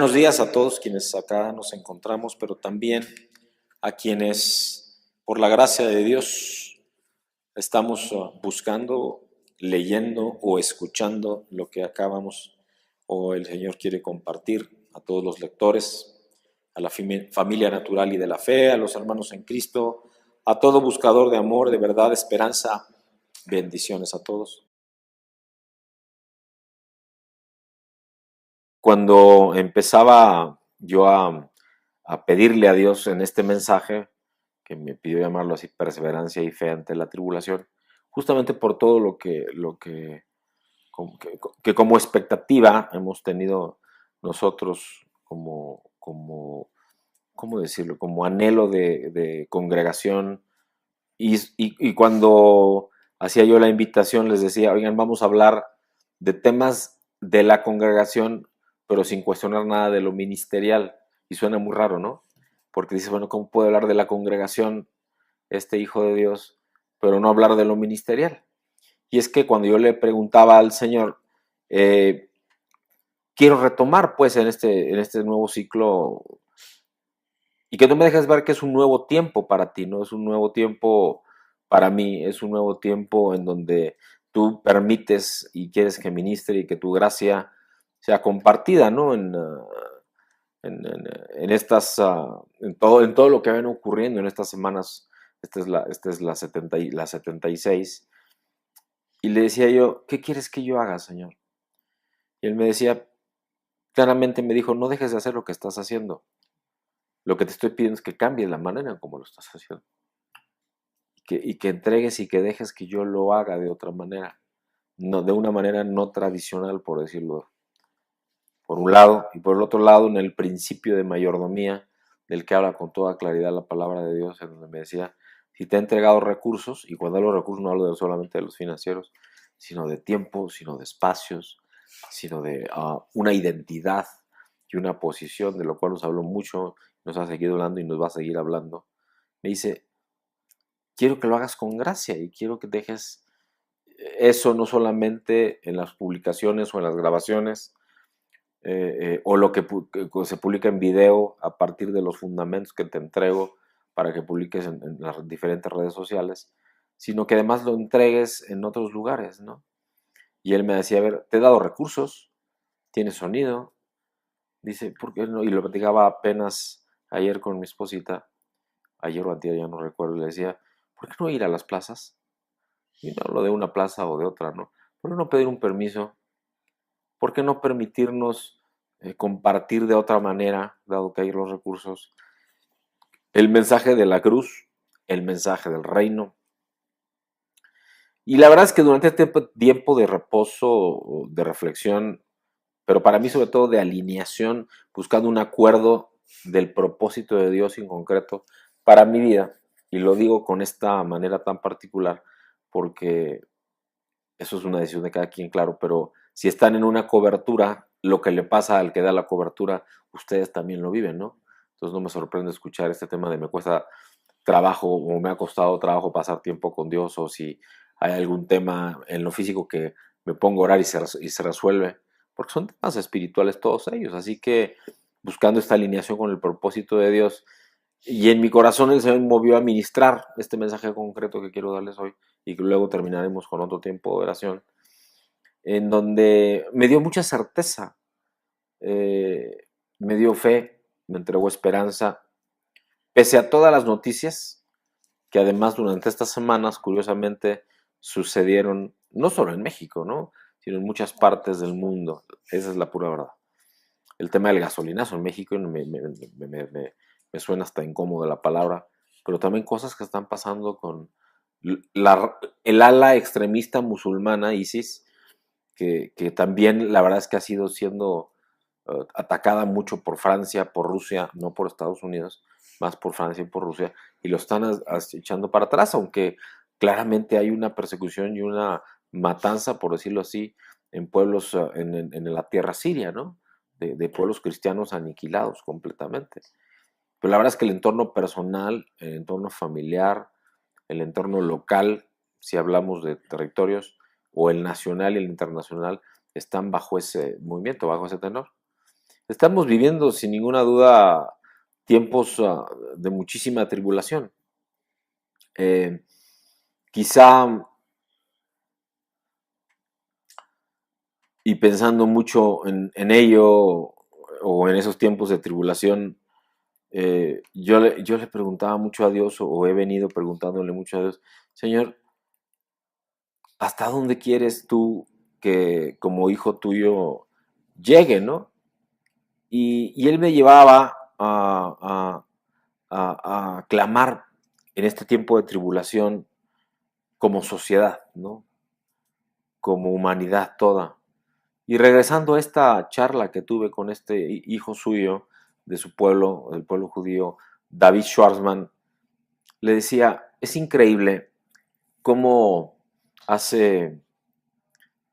buenos días a todos quienes acá nos encontramos, pero también a quienes, por la gracia de Dios, estamos buscando, leyendo o escuchando lo que acabamos o el Señor quiere compartir a todos los lectores, a la familia natural y de la fe, a los hermanos en Cristo, a todo buscador de amor, de verdad, de esperanza. Bendiciones a todos. Cuando empezaba yo a pedirle a Dios en este mensaje, que me pidió llamarlo así, perseverancia y fe ante la tribulación, justamente por todo que como expectativa hemos tenido nosotros ¿cómo decirlo? Como anhelo de congregación. Y cuando hacía yo la invitación les decía, oigan, vamos a hablar de temas de la congregación, pero sin cuestionar nada de lo ministerial. Y suena muy raro, ¿no? Porque dices, bueno, ¿cómo puede hablar de la congregación este hijo de Dios, pero no hablar de lo ministerial? Y es que cuando yo le preguntaba al Señor, quiero retomar pues en este nuevo ciclo y que tú me dejes ver que es un nuevo tiempo para ti, no es un nuevo tiempo para mí, es un nuevo tiempo en donde tú permites y quieres que ministre y que tu gracia sea compartida, ¿no? En estas, en todo lo que ven ocurriendo en estas semanas. Esta es la 76. Y le decía yo, ¿qué quieres que yo haga, Señor? Y él me decía, claramente me dijo, no dejes de hacer lo que estás haciendo. Lo que te estoy pidiendo es que cambies la manera en cómo lo estás haciendo. Y que entregues y que dejes que yo lo haga de otra manera. No, de una manera no tradicional, por decirlo. Por un lado, y por el otro lado, en el principio de mayordomía, del que habla con toda claridad la palabra de Dios, en donde me decía, si te he entregado recursos, y cuando hablo de recursos no hablo solamente de los financieros, sino de tiempo, sino de espacios, sino de una identidad y una posición, de lo cual nos habló mucho, nos ha seguido hablando y nos va a seguir hablando. Me dice, quiero que lo hagas con gracia y quiero que dejes eso no solamente en las publicaciones o en las grabaciones, o lo que se publica en video a partir de los fundamentos que te entrego para que publiques en las diferentes redes sociales, sino que además lo entregues en otros lugares, ¿no? Y él me decía, a ver, te he dado recursos, tienes sonido, dice, ¿por qué no? Y lo platicaba apenas ayer con mi esposita, ayer o antier, ya no recuerdo, y le decía, ¿por qué no ir a las plazas? Y no hablo de una plaza o de otra, ¿no? ¿Por qué no pedir un permiso? ¿Por qué no permitirnos compartir de otra manera, dado que hay los recursos, el mensaje de la cruz, el mensaje del reino? Y la verdad es que durante este tiempo de reposo, de reflexión, pero para mí sobre todo de alineación, buscando un acuerdo del propósito de Dios en concreto para mi vida, y lo digo con esta manera tan particular, porque eso es una decisión de cada quien, claro, pero si están en una cobertura, lo que le pasa al que da la cobertura, ustedes también lo viven, ¿no? Entonces no me sorprende escuchar este tema de me cuesta trabajo o me ha costado trabajo pasar tiempo con Dios, o si hay algún tema en lo físico que me pongo a orar y se resuelve, porque son temas espirituales todos ellos, así que buscando esta alineación con el propósito de Dios, y en mi corazón el Señor me movió a ministrar este mensaje concreto que quiero darles hoy, y que luego terminaremos con otro tiempo de oración, en donde me dio mucha certeza, me dio fe, me entregó esperanza, pese a todas las noticias que además durante estas semanas, curiosamente, sucedieron no solo en México, ¿no? Sino en muchas partes del mundo. Esa es la pura verdad. El tema del gasolinazo en México me suena hasta incómoda la palabra, pero también cosas que están pasando con el ala extremista musulmana, ISIS, que también la verdad es que ha sido siendo atacada mucho por Francia, por Rusia, no por Estados Unidos, más por Francia y por Rusia, y lo están echando para atrás, aunque claramente hay una persecución y una matanza, por decirlo así, en pueblos, en la tierra siria, ¿no? De pueblos cristianos aniquilados completamente. Pero la verdad es que el entorno personal, el entorno familiar, el entorno local, si hablamos de territorios, o el nacional y el internacional, están bajo ese movimiento, bajo ese tenor. Estamos viviendo sin ninguna duda tiempos de muchísima tribulación. Quizá, y pensando mucho en ello o en esos tiempos de tribulación, yo le preguntaba mucho a Dios o he venido preguntándole mucho a Dios, Señor, ¿hasta dónde quieres tú que como hijo tuyo llegue, no? Y él me llevaba a clamar en este tiempo de tribulación como sociedad, ¿no? Como humanidad toda. Y regresando a esta charla que tuve con este hijo suyo de su pueblo, del pueblo judío, David Schwarzman, le decía, es increíble cómo hace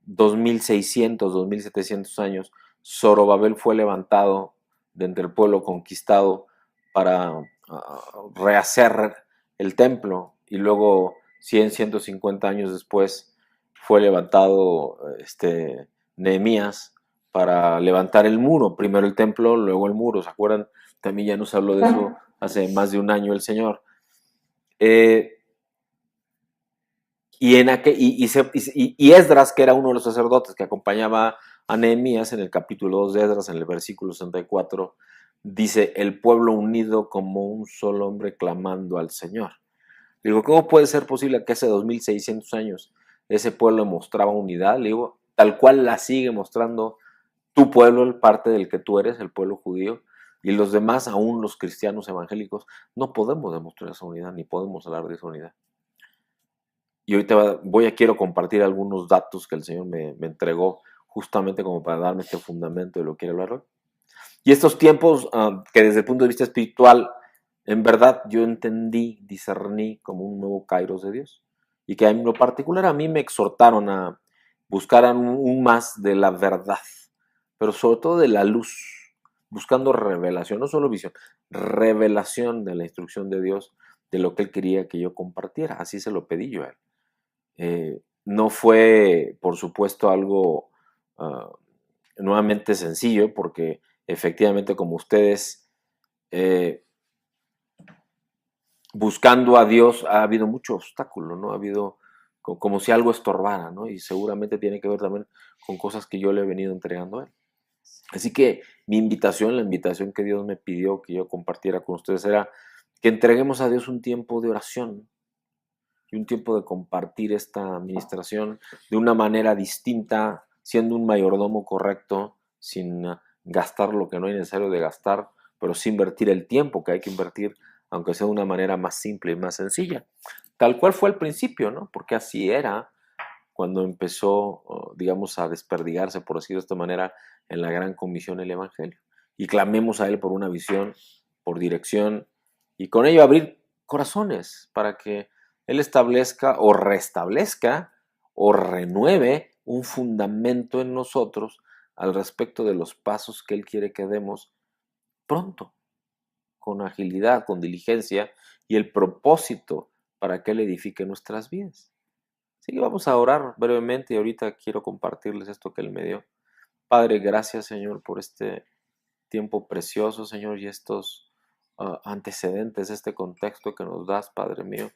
2600, 2700 años, Zorobabel fue levantado de entre el pueblo conquistado para rehacer el templo y luego 100, 150 años después fue levantado Nehemías para levantar el muro, primero el templo, luego el muro, ¿se acuerdan? También ya nos habló de eso hace más de un año el Señor. Y Esdras, que era uno de los sacerdotes que acompañaba a Nehemías en el capítulo 2 de Esdras, en el versículo 64, dice, el pueblo unido como un solo hombre clamando al Señor. Digo, ¿cómo puede ser posible que hace 2600 años ese pueblo mostraba unidad? Le digo, tal cual la sigue mostrando tu pueblo, el parte del que tú eres, el pueblo judío, y los demás, aún los cristianos evangélicos, no podemos demostrar esa unidad, ni podemos hablar de esa unidad. Y ahorita quiero compartir algunos datos que el Señor me entregó justamente como para darme este fundamento de lo que quiero hablar hoy. Y estos tiempos que desde el punto de vista espiritual, en verdad yo entendí, discerní como un nuevo kairos de Dios. Y que en lo particular a mí me exhortaron a buscar aún más de la verdad, pero sobre todo de la luz, buscando revelación, no solo visión, revelación de la instrucción de Dios, de lo que Él quería que yo compartiera. Así se lo pedí yo a Él. No fue, por supuesto, algo nuevamente sencillo, porque efectivamente, como ustedes, buscando a Dios, ha habido mucho obstáculo, ¿no? Ha habido como si algo estorbara, ¿no? Y seguramente tiene que ver también con cosas que yo le he venido entregando a Él. Así que mi invitación, la invitación que Dios me pidió que yo compartiera con ustedes era que entreguemos a Dios un tiempo de oración, y un tiempo de compartir esta administración de una manera distinta, siendo un mayordomo correcto, sin gastar lo que no es necesario de gastar, pero sin invertir el tiempo que hay que invertir, aunque sea de una manera más simple y más sencilla. Tal cual fue al principio, ¿no? Porque así era cuando empezó, digamos, a desperdigarse, por decirlo de esta manera, en la gran comisión el Evangelio. Y clamemos a Él por una visión, por dirección, y con ello abrir corazones para que Él establezca o restablezca o renueve un fundamento en nosotros al respecto de los pasos que Él quiere que demos pronto, con agilidad, con diligencia, y el propósito para que Él edifique nuestras vidas. Así que vamos a orar brevemente y ahorita quiero compartirles esto que Él me dio. Padre, gracias, Señor, por este tiempo precioso, Señor, y estos antecedentes, este contexto que nos das, Padre mío,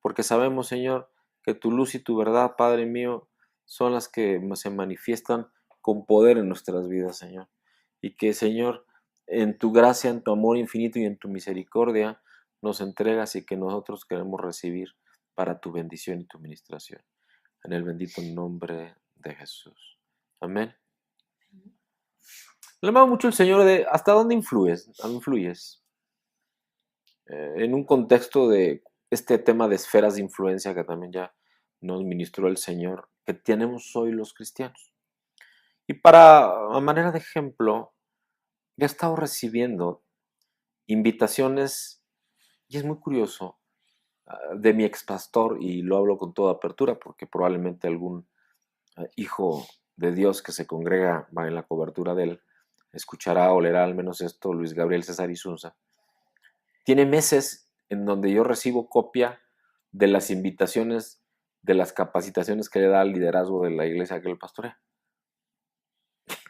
porque sabemos, Señor, que tu luz y tu verdad, Padre mío, son las que se manifiestan con poder en nuestras vidas, Señor. Y que, Señor, en tu gracia, en tu amor infinito y en tu misericordia, nos entregas y que nosotros queremos recibir para tu bendición y tu ministración. En el bendito nombre de Jesús. Amén. Le amaba mucho el Señor de hasta dónde influyes. En un contexto de este tema de esferas de influencia que también ya nos ministró el Señor, que tenemos hoy los cristianos. Y a manera de ejemplo, ya he estado recibiendo invitaciones, y es muy curioso, de mi expastor, y lo hablo con toda apertura, porque probablemente algún hijo de Dios que se congrega va en la cobertura de él, escuchará o leerá al menos esto, Luis Gabriel César Isunza. Tiene meses en donde yo recibo copia de las invitaciones, de las capacitaciones que le da al liderazgo de la iglesia que él pastorea.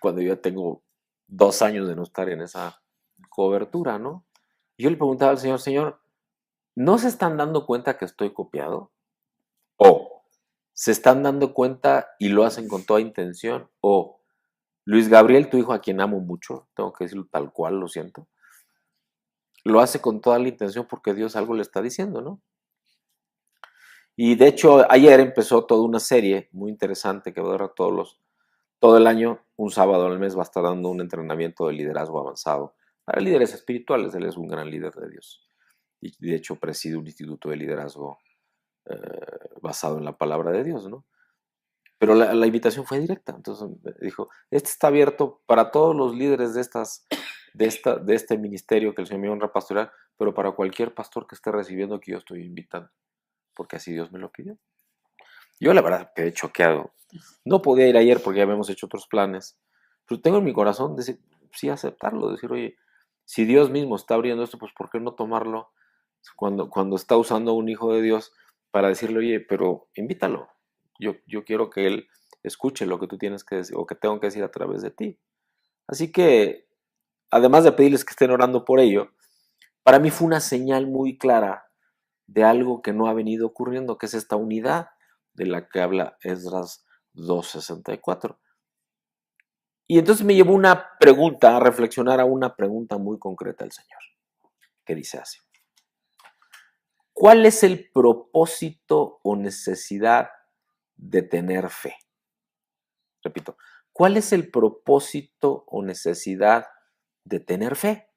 Cuando yo tengo 2 años de no estar en esa cobertura, ¿no? Y yo le preguntaba al Señor, Señor, ¿no se están dando cuenta que estoy copiado? ¿O se están dando cuenta y lo hacen con toda intención? ¿O Luis Gabriel, tu hijo a quien amo mucho, tengo que decirlo tal cual, lo siento, lo hace con toda la intención porque Dios algo le está diciendo, ¿no? Y de hecho, ayer empezó toda una serie muy interesante que va a durar todo el año. Un sábado al mes va a estar dando un entrenamiento de liderazgo avanzado para líderes espirituales. Él es un gran líder de Dios. Y de hecho preside un instituto de liderazgo basado en la palabra de Dios, ¿no? Pero la invitación fue directa. Entonces dijo, este está abierto para todos los líderes de este ministerio que el Señor me honra pastoral, pero para cualquier pastor que esté recibiendo que yo estoy invitando, porque así Dios me lo pidió. Yo la verdad quedé choqueado. No podía ir ayer porque ya habíamos hecho otros planes, pero tengo en mi corazón decir, sí aceptarlo, decir, oye, si Dios mismo está abriendo esto, pues ¿por qué no tomarlo cuando está usando a un hijo de Dios para decirle, oye, pero invítalo? Yo quiero que él escuche lo que tú tienes que decir o que tengo que decir a través de ti. Así que, además de pedirles que estén orando por ello, para mí fue una señal muy clara de algo que no ha venido ocurriendo, que es esta unidad de la que habla Esdras 2:64. Y entonces me llevó una pregunta, a reflexionar a una pregunta muy concreta del Señor, que dice así: ¿cuál es el propósito o necesidad de tener fe? Repito, ¿cuál es el propósito o necesidad de tener fe?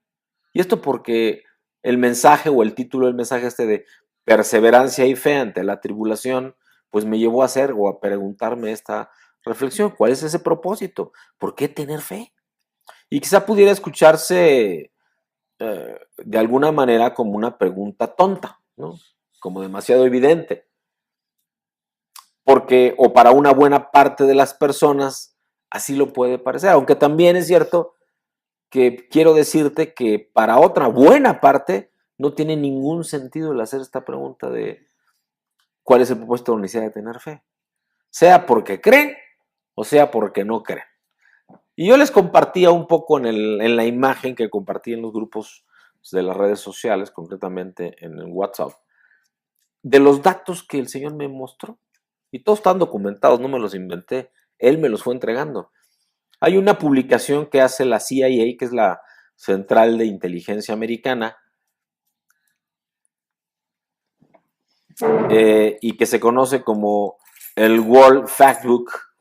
Y esto porque el mensaje o el título del mensaje de perseverancia y fe ante la tribulación, pues me llevó a hacer o a preguntarme esta reflexión. ¿Cuál es ese propósito? ¿Por qué tener fe? Y quizá pudiera escucharse de alguna manera como una pregunta tonta, ¿no? Como demasiado evidente. Porque, o para una buena parte de las personas, así lo puede parecer. Aunque también es cierto que quiero decirte que para otra buena parte no tiene ningún sentido el hacer esta pregunta de cuál es el propósito de la necesidad de tener fe. Sea porque creen o sea porque no creen. Y yo les compartía un poco en la imagen que compartí en los grupos de las redes sociales, concretamente en el WhatsApp, de los datos que el Señor me mostró. Y todos están documentados, no me los inventé, Él me los fue entregando. Hay una publicación que hace la CIA, que es la Central de Inteligencia Americana, y que se conoce como el World Factbook,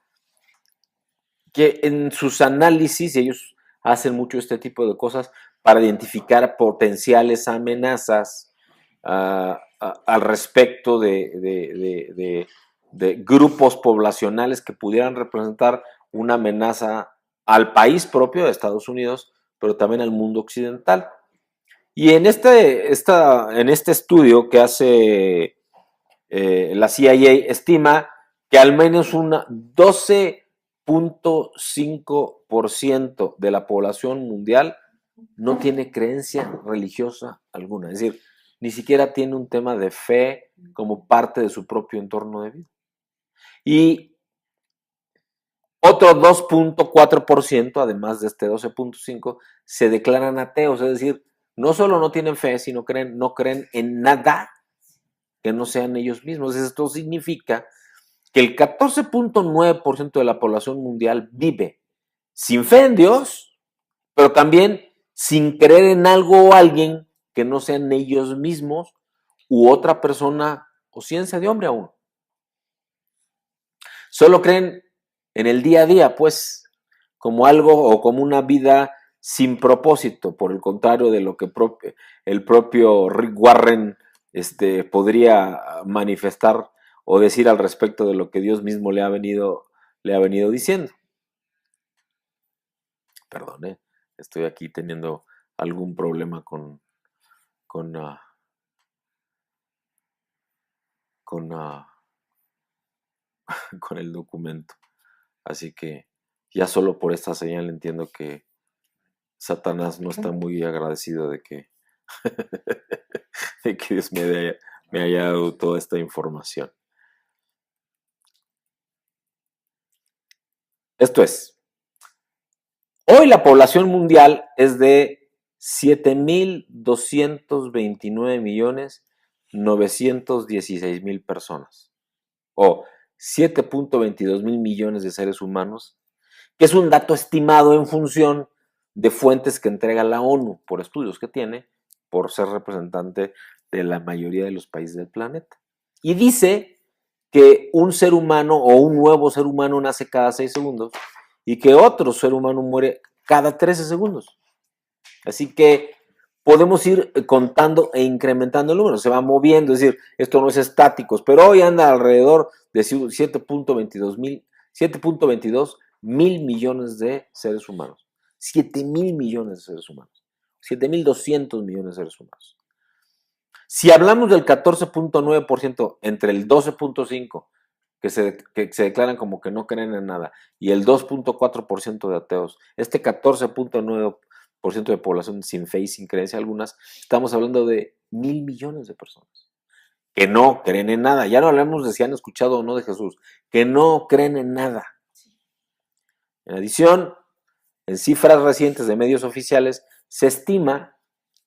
que en sus análisis ellos hacen mucho este tipo de cosas para identificar potenciales amenazas al respecto de grupos poblacionales que pudieran representar una amenaza al país propio de Estados Unidos, pero también al mundo occidental. Y en este estudio que hace la CIA, estima que al menos un 12.5% de la población mundial no tiene creencia religiosa alguna. Es decir, ni siquiera tiene un tema de fe como parte de su propio entorno de vida. Y otro 2.4%, además de este 12.5%, se declaran ateos. Es decir, no solo no tienen fe, sino no creen en nada que no sean ellos mismos. Esto significa que el 14.9% de la población mundial vive sin fe en Dios, pero también sin creer en algo o alguien que no sean ellos mismos u otra persona o ciencia de hombre aún. Solo creen en el día a día, pues, como algo o como una vida sin propósito, por el contrario de lo que el propio Rick Warren podría manifestar o decir al respecto de lo que Dios mismo le ha venido diciendo. Perdón, estoy aquí teniendo algún problema con con el documento. Así que ya solo por esta señal entiendo que Satanás no está muy agradecido de que, de que Dios me haya dado toda esta información. Esto es, Hoy la población mundial es de 7.229.916.000 personas, o 7.22 mil millones de seres humanos, que es un dato estimado en función de fuentes que entrega la ONU por estudios que tiene, por ser representante de la mayoría de los países del planeta. Y dice que un ser humano o un nuevo ser humano nace cada 6 segundos y que otro ser humano muere cada 13 segundos. Así que podemos ir contando e incrementando el número, se va moviendo, es decir, esto no es estático, pero hoy anda alrededor de 7.22 mil millones de seres humanos. 7.000 millones de seres humanos. 7.200 millones de seres humanos. Si hablamos del 14.9% entre el 12.5% que se declaran como que no creen en nada y el 2.4% de ateos, este 14.9% de población sin fe y sin creencia algunas, estamos hablando de 1.000 millones de personas que no creen en nada. Ya no hablamos de si han escuchado o no de Jesús, que no creen en nada. En adición, en cifras recientes de medios oficiales, se estima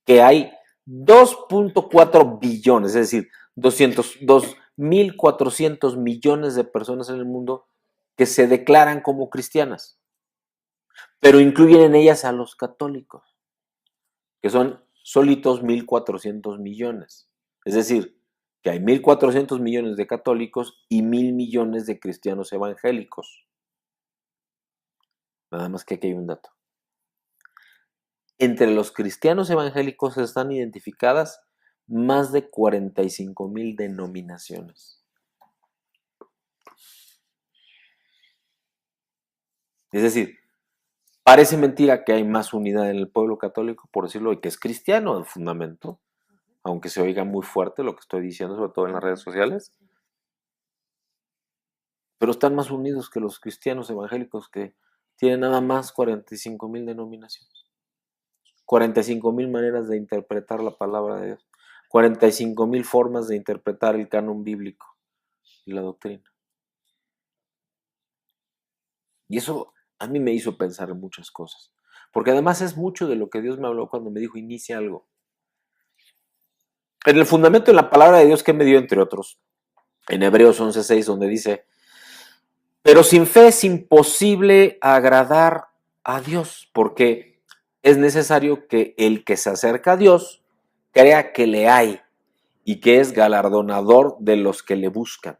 que hay 2.4 billones, es decir, 2.400 millones de personas en el mundo que se declaran como cristianas, pero incluyen en ellas a los católicos, que son solitos 1.400 millones. Es decir, que hay 1.400 millones de católicos y 1.000 millones de cristianos evangélicos. Nada más que aquí hay un dato. Entre los cristianos evangélicos están identificadas más de 45,000 denominaciones. Es decir, parece mentira que hay más unidad en el pueblo católico, por decirlo, y que es cristiano en fundamento, aunque se oiga muy fuerte lo que estoy diciendo, sobre todo en las redes sociales, pero están más unidos que los cristianos evangélicos que tienen nada más 45,000 denominaciones, 45,000 maneras de interpretar la palabra de Dios, 45,000 formas de interpretar el canon bíblico y la doctrina. Y eso a mí me hizo pensar en muchas cosas, porque además es mucho de lo que Dios me habló cuando me dijo inicia algo. En el fundamento de la palabra de Dios que me dio, entre otros, en Hebreos 11:6, donde dice, pero sin fe es imposible agradar a Dios, porque es necesario que el que se acerca a Dios crea que le hay y que es galardonador de los que le buscan.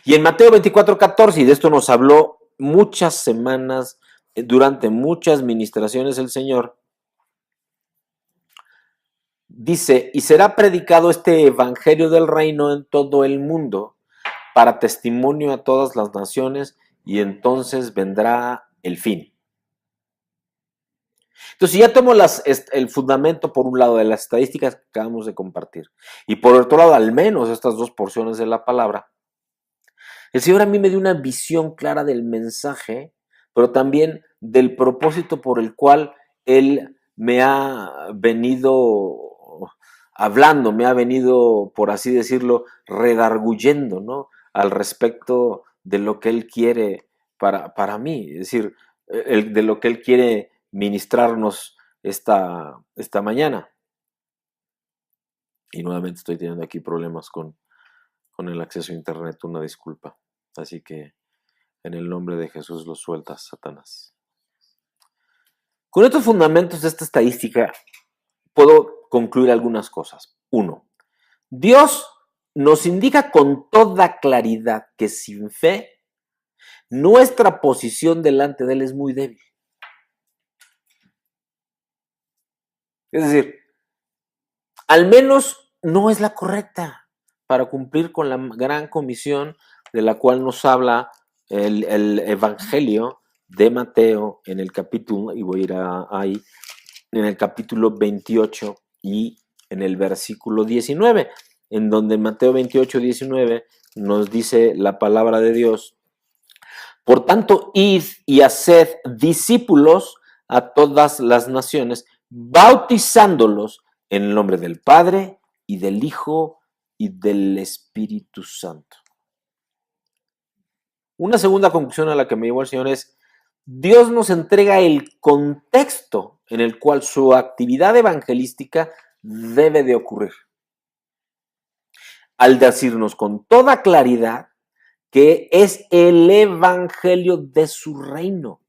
Y en Mateo 24:14, y de esto nos habló muchas semanas, durante muchas ministraciones el Señor, dice, y será predicado este evangelio del reino en todo el mundo para testimonio a todas las naciones y entonces vendrá el fin. Entonces, si ya tomo el fundamento, por un lado, de las estadísticas que acabamos de compartir, y por otro lado, al menos estas dos porciones de la palabra, el Señor a mí me dio una visión clara del mensaje, pero también del propósito por el cual Él me ha venido hablando, me ha venido, por así decirlo, redarguyendo, ¿no? Al respecto de lo que Él quiere para mí, es decir, de lo que Él quiere ministrarnos esta mañana. Y nuevamente estoy teniendo aquí problemas con el acceso a internet, una disculpa. Así que en el nombre de Jesús lo sueltas, Satanás. Con estos fundamentos de esta estadística puedo concluir algunas cosas. Uno, Dios nos indica con toda claridad que sin fe nuestra posición delante de Él es muy débil. Es decir, al menos no es la correcta para cumplir con la gran comisión de la cual nos habla el Evangelio de Mateo en el capítulo, y voy a ir ahí, en el capítulo 28 y en el versículo 19, en donde Mateo 28, 19 nos dice la palabra de Dios, por tanto, id y haced discípulos a todas las naciones, bautizándolos en el nombre del Padre y del Hijo y del Espíritu Santo. Una segunda conclusión a la que me llevó el Señor es, Dios nos entrega el contexto en el cual su actividad evangelística debe de ocurrir, al decirnos con toda claridad que es el evangelio de su reino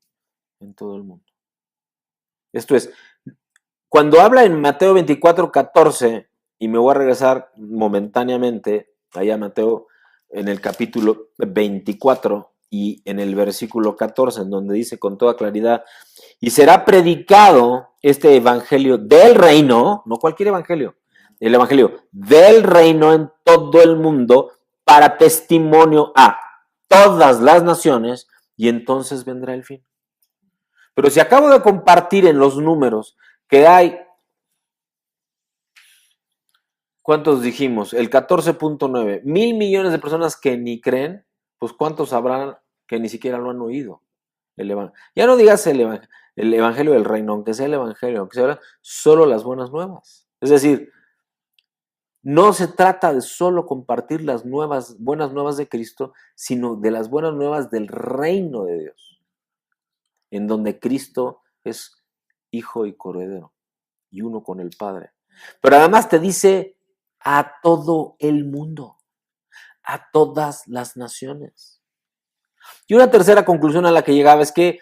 en todo el mundo. Esto es, cuando habla en Mateo 24:14, y me voy a regresar momentáneamente allá a Mateo en el capítulo 24 y en el versículo 14, en donde dice con toda claridad, y será predicado este evangelio del reino, no cualquier evangelio, el evangelio del reino en todo el mundo para testimonio a todas las naciones, y entonces vendrá el fin. Pero si acabo de compartir en los números que hay, ¿cuántos dijimos? El 14.9, 1,000,000,000 de personas que ni creen, pues ¿cuántos habrán que ni siquiera lo han oído? Ya no digas el evangelio del reino, aunque sea el evangelio, aunque sea solo las buenas nuevas. Es decir, no se trata de solo compartir las buenas nuevas de Cristo, sino de las buenas nuevas del reino de Dios, en donde Cristo es hijo y coheredero y uno con el Padre. Pero además te dice a todo el mundo, a todas las naciones. Y una tercera conclusión a la que llegaba es que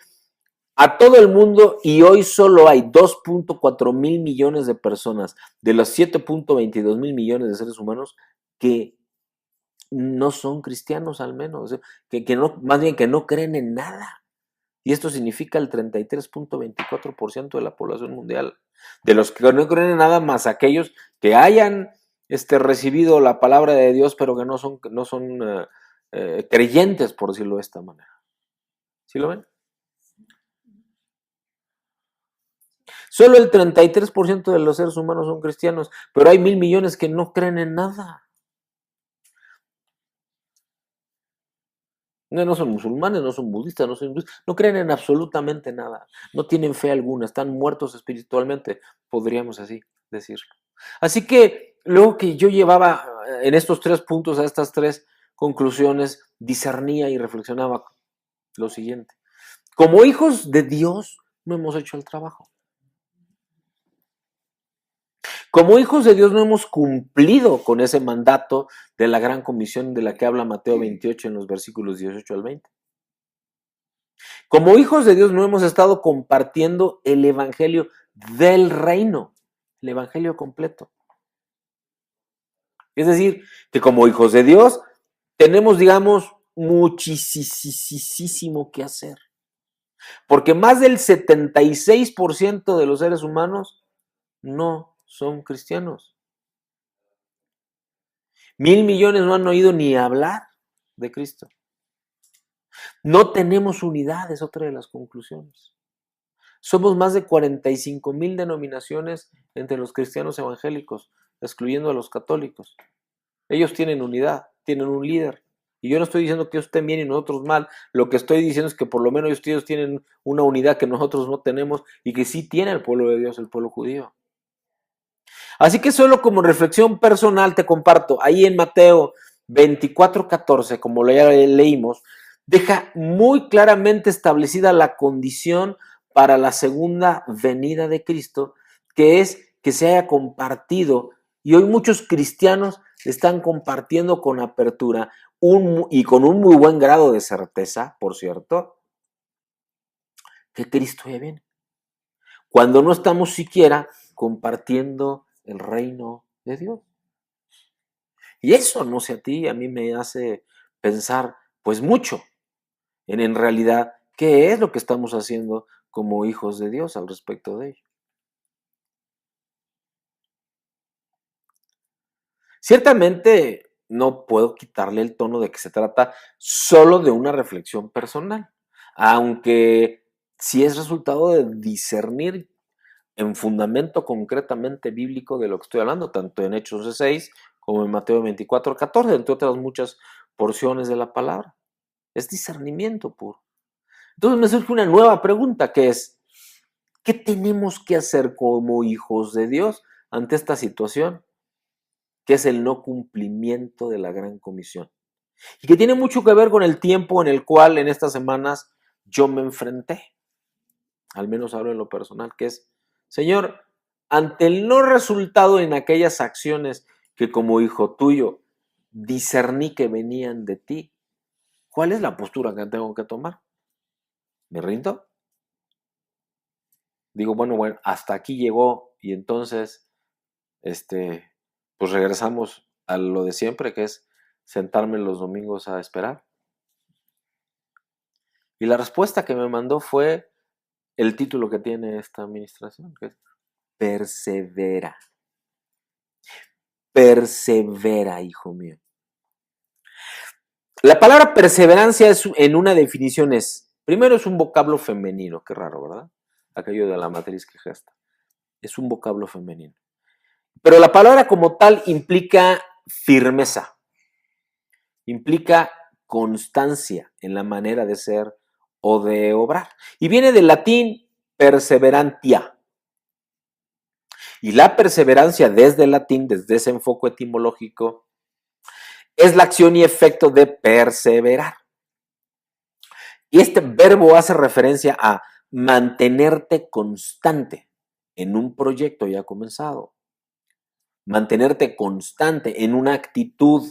a todo el mundo, y hoy solo hay 2.4 mil millones de personas de los 7.22 mil millones de seres humanos que no son cristianos, al menos, que no, más bien que no creen en nada. Y esto significa el 33.24% de la población mundial. De los que no creen en nada, más aquellos que hayan recibido la palabra de Dios, pero que no son creyentes, por decirlo de esta manera. ¿Sí lo ven? Solo el 33% de los seres humanos son cristianos, pero hay 1,000,000,000 que no creen en nada. No son musulmanes, no son budistas, no creen en absolutamente nada. No tienen fe alguna, están muertos espiritualmente, podríamos así decirlo. Así que luego que yo llevaba en estos 3 puntos a estas 3 conclusiones, discernía y reflexionaba lo siguiente. Como hijos de Dios, no hemos hecho el trabajo. Como hijos de Dios no hemos cumplido con ese mandato de la gran comisión de la que habla Mateo 28 en los versículos 18 al 20. Como hijos de Dios no hemos estado compartiendo el evangelio del reino, el evangelio completo. Es decir, que como hijos de Dios tenemos, digamos, muchísimo que hacer. Porque más del 76% de los seres humanos no son cristianos. 1,000,000,000 no han oído ni hablar de Cristo. No tenemos unidad, es otra de las conclusiones. Somos más de 45,000 denominaciones entre los cristianos evangélicos, excluyendo a los católicos. Ellos tienen unidad, tienen un líder. Y yo no estoy diciendo que ellos estén bien y nosotros mal. Lo que estoy diciendo es que por lo menos ellos tienen una unidad que nosotros no tenemos y que sí tiene el pueblo de Dios, el pueblo judío. Así que solo como reflexión personal te comparto, ahí en Mateo 24:14, como ya leímos, deja muy claramente establecida la condición para la segunda venida de Cristo, que es que se haya compartido, y hoy muchos cristianos están compartiendo con apertura y con un muy buen grado de certeza, por cierto, que Cristo ya viene. Cuando no estamos siquiera compartiendo el reino de Dios. Y eso, no sé a ti, a mí me hace pensar pues mucho en realidad qué es lo que estamos haciendo como hijos de Dios al respecto de ello. Ciertamente no puedo quitarle el tono de que se trata solo de una reflexión personal, aunque sí es resultado de discernir en fundamento concretamente bíblico de lo que estoy hablando, tanto en Hechos 6 como en Mateo 24:14, entre otras muchas porciones de la palabra. Es discernimiento puro. Entonces me surge una nueva pregunta que es, ¿qué tenemos que hacer como hijos de Dios ante esta situación? Que es el no cumplimiento de la gran comisión. Y que tiene mucho que ver con el tiempo en el cual en estas semanas yo me enfrenté, al menos hablo en lo personal, que es, Señor, ante el no resultado en aquellas acciones que como hijo tuyo discerní que venían de ti, ¿cuál es la postura que tengo que tomar? ¿Me rindo? Digo, bueno, hasta aquí llegó y entonces, pues regresamos a lo de siempre, que es sentarme los domingos a esperar. Y la respuesta que me mandó fue el título que tiene esta administración, que es persevera. Persevera, hijo mío. La palabra perseverancia en una definición primero es un vocablo femenino, qué raro, ¿verdad? Aquello de la matriz que gesta. Es un vocablo femenino. Pero la palabra como tal implica firmeza, implica constancia en la manera de ser o de obrar. Y viene del latín perseverantia. Y la perseverancia desde el latín, desde ese enfoque etimológico, es la acción y efecto de perseverar. Y este verbo hace referencia a mantenerte constante en un proyecto ya comenzado. Mantenerte constante en una actitud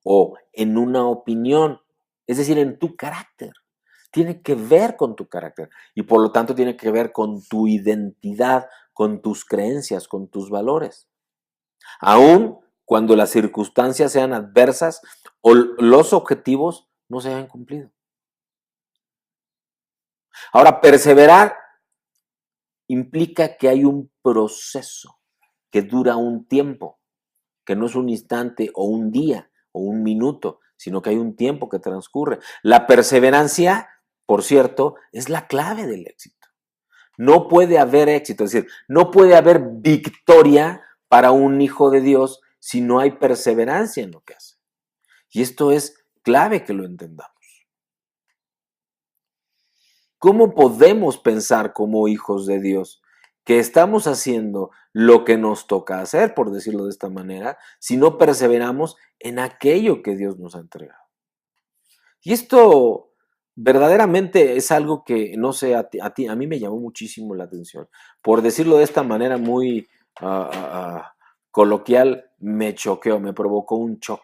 o en una opinión, es decir, en tu carácter. Tiene que ver con tu carácter y por lo tanto tiene que ver con tu identidad, con tus creencias, con tus valores. Aún cuando las circunstancias sean adversas o los objetivos no se hayan cumplido. Ahora, perseverar implica que hay un proceso que dura un tiempo, que no es un instante o un día o un minuto, sino que hay un tiempo que transcurre. La perseverancia, por cierto, es la clave del éxito. No puede haber éxito, es decir, no puede haber victoria para un hijo de Dios si no hay perseverancia en lo que hace. Y esto es clave que lo entendamos. ¿Cómo podemos pensar como hijos de Dios que estamos haciendo lo que nos toca hacer, por decirlo de esta manera, si no perseveramos en aquello que Dios nos ha entregado? Y esto verdaderamente es algo que, no sé, a mí me llamó muchísimo la atención. Por decirlo de esta manera muy coloquial, me choqueó, me provocó un shock.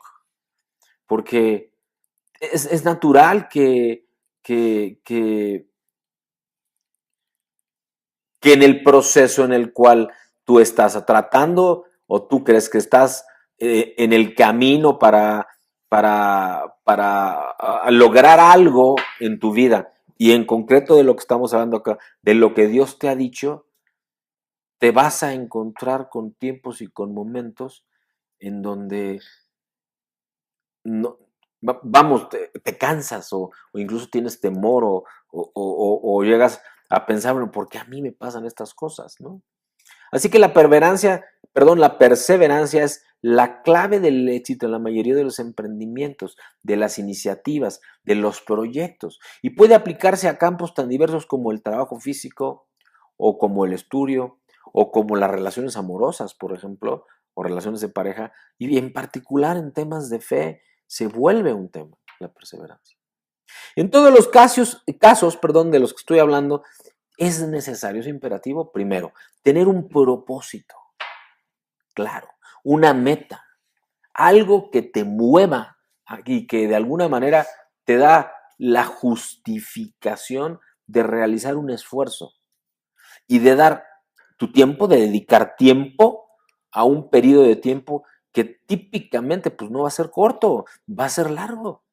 Porque es natural que en el proceso en el cual tú estás tratando o tú crees que estás en el camino para lograr algo en tu vida, y en concreto de lo que estamos hablando acá, de lo que Dios te ha dicho, te vas a encontrar con tiempos y con momentos en donde no, vamos, te cansas o incluso tienes temor o llegas a pensar, bueno, ¿por qué a mí me pasan estas cosas, no? Así que la perseverancia es la clave del éxito en la mayoría de los emprendimientos, de las iniciativas, de los proyectos, y puede aplicarse a campos tan diversos como el trabajo físico o como el estudio o como las relaciones amorosas, por ejemplo, o relaciones de pareja, y en particular en temas de fe se vuelve un tema, la perseverancia. En todos los casos de los que estoy hablando, es necesario, es imperativo, primero, tener un propósito claro, una meta, algo que te mueva y que de alguna manera te da la justificación de realizar un esfuerzo y de dar tu tiempo, de dedicar tiempo a un periodo de tiempo que típicamente pues no va a ser corto, va a ser largo.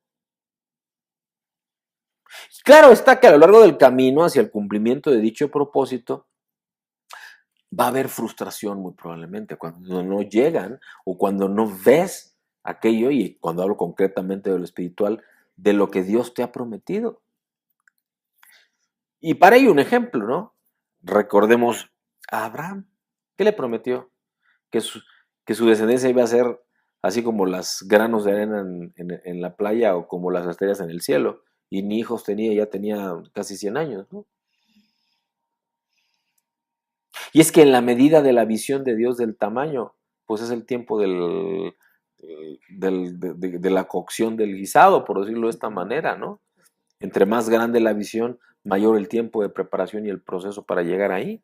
Claro está que a lo largo del camino hacia el cumplimiento de dicho propósito va a haber frustración muy probablemente cuando no llegan o cuando no ves aquello, y cuando hablo concretamente de lo espiritual, de lo que Dios te ha prometido. Y para ello un ejemplo, ¿no? Recordemos a Abraham. ¿Qué le prometió? Que su descendencia iba a ser así como los granos de arena en la playa o como las estrellas en el cielo. Y ni hijos tenía, ya tenía casi 100 años, ¿no? Y es que en la medida de la visión de Dios del tamaño, pues es el tiempo de la cocción del guisado, por decirlo de esta manera, ¿no? Entre más grande la visión, mayor el tiempo de preparación y el proceso para llegar ahí.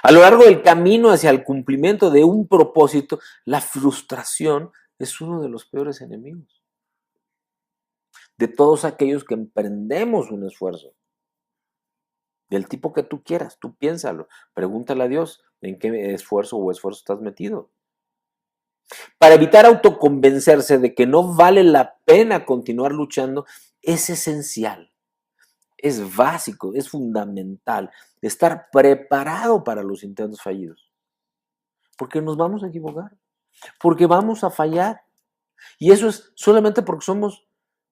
A lo largo del camino hacia el cumplimiento de un propósito, la frustración es uno de los peores enemigos de todos aquellos que emprendemos un esfuerzo, del tipo que tú quieras, tú piénsalo, pregúntale a Dios en qué esfuerzo estás metido. Para evitar autoconvencerse de que no vale la pena continuar luchando, es esencial, es básico, es fundamental estar preparado para los intentos fallidos. Porque nos vamos a equivocar, porque vamos a fallar. Y eso es solamente porque somos,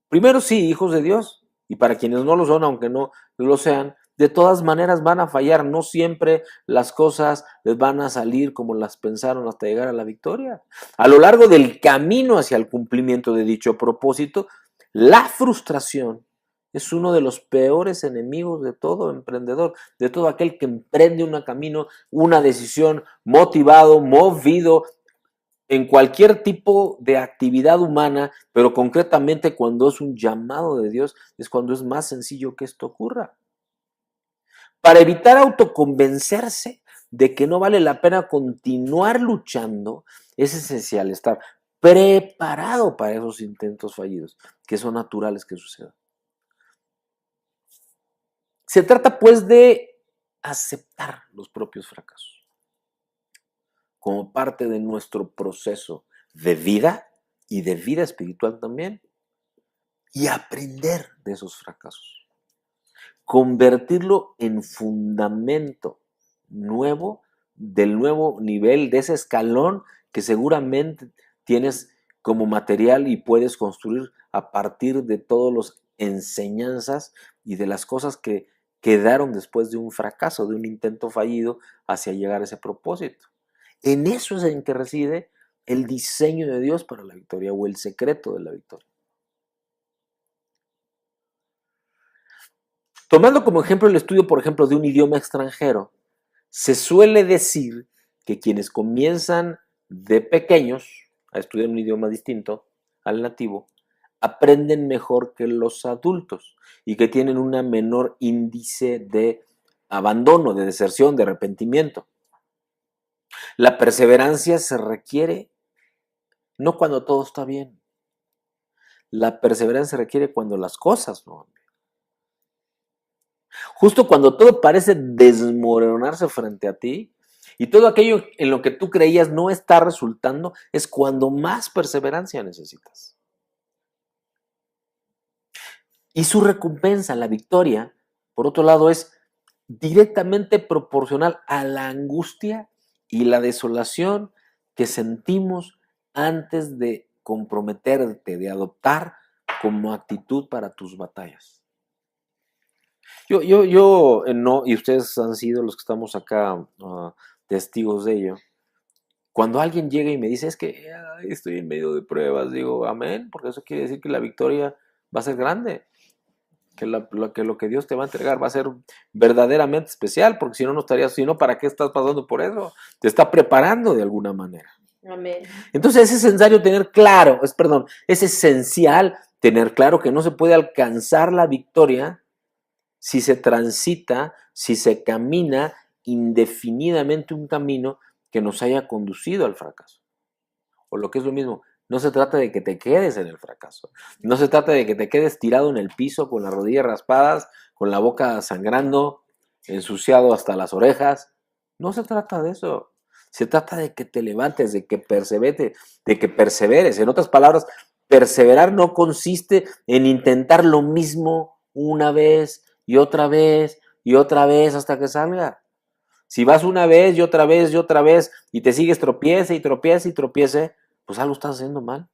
primero sí, hijos de Dios. Y para quienes no lo son, aunque no lo sean, de todas maneras van a fallar. No siempre las cosas les van a salir como las pensaron hasta llegar a la victoria. A lo largo del camino hacia el cumplimiento de dicho propósito, la frustración es uno de los peores enemigos de todo emprendedor, de todo aquel que emprende un camino, una decisión, motivado, movido, en cualquier tipo de actividad humana, pero concretamente cuando es un llamado de Dios, es cuando es más sencillo que esto ocurra. Para evitar autoconvencerse de que no vale la pena continuar luchando, es esencial estar preparado para esos intentos fallidos, que son naturales que sucedan. Se trata pues de aceptar los propios fracasos como parte de nuestro proceso de vida y de vida espiritual también, y aprender de esos fracasos, convertirlo en fundamento nuevo, del nuevo nivel, de ese escalón que seguramente tienes como material y puedes construir a partir de todas las enseñanzas y de las cosas que quedaron después de un fracaso, de un intento fallido hacia llegar a ese propósito. En eso es en que reside el diseño de Dios para la victoria o el secreto de la victoria. Tomando como ejemplo el estudio, por ejemplo, de un idioma extranjero, se suele decir que quienes comienzan de pequeños a estudiar un idioma distinto al nativo, aprenden mejor que los adultos y que tienen un menor índice de abandono, de deserción, de arrepentimiento. La perseverancia se requiere no cuando todo está bien. La perseverancia se requiere cuando las cosas no van bien. Justo cuando todo parece desmoronarse frente a ti y todo aquello en lo que tú creías no está resultando, es cuando más perseverancia necesitas. Y su recompensa, la victoria, por otro lado, es directamente proporcional a la angustia y la desolación que sentimos antes de comprometerte, de adoptar como actitud para tus batallas. No, y ustedes han sido los que estamos acá testigos de ello. Cuando alguien llega y me dice, es que estoy en medio de pruebas, digo, amén, porque eso quiere decir que la victoria va a ser grande, que lo que Dios te va a entregar va a ser verdaderamente especial, porque si no, no estarías, si no, ¿para qué estás pasando por eso? Te está preparando de alguna manera. Amén. Entonces es esencial tener claro, es esencial tener claro que no se puede alcanzar la victoria si se transita, si se camina indefinidamente un camino que nos haya conducido al fracaso. O lo que es lo mismo, no se trata de que te quedes en el fracaso. No se trata de que te quedes tirado en el piso con las rodillas raspadas, con la boca sangrando, ensuciado hasta las orejas. No se trata de eso. Se trata de que te levantes, de que perseveres. En otras palabras, perseverar no consiste en intentar lo mismo una vez y otra vez y otra vez hasta que salga. Si vas una vez y otra vez y otra vez y te sigues tropiece y tropiece y tropiece, pues algo estás haciendo mal.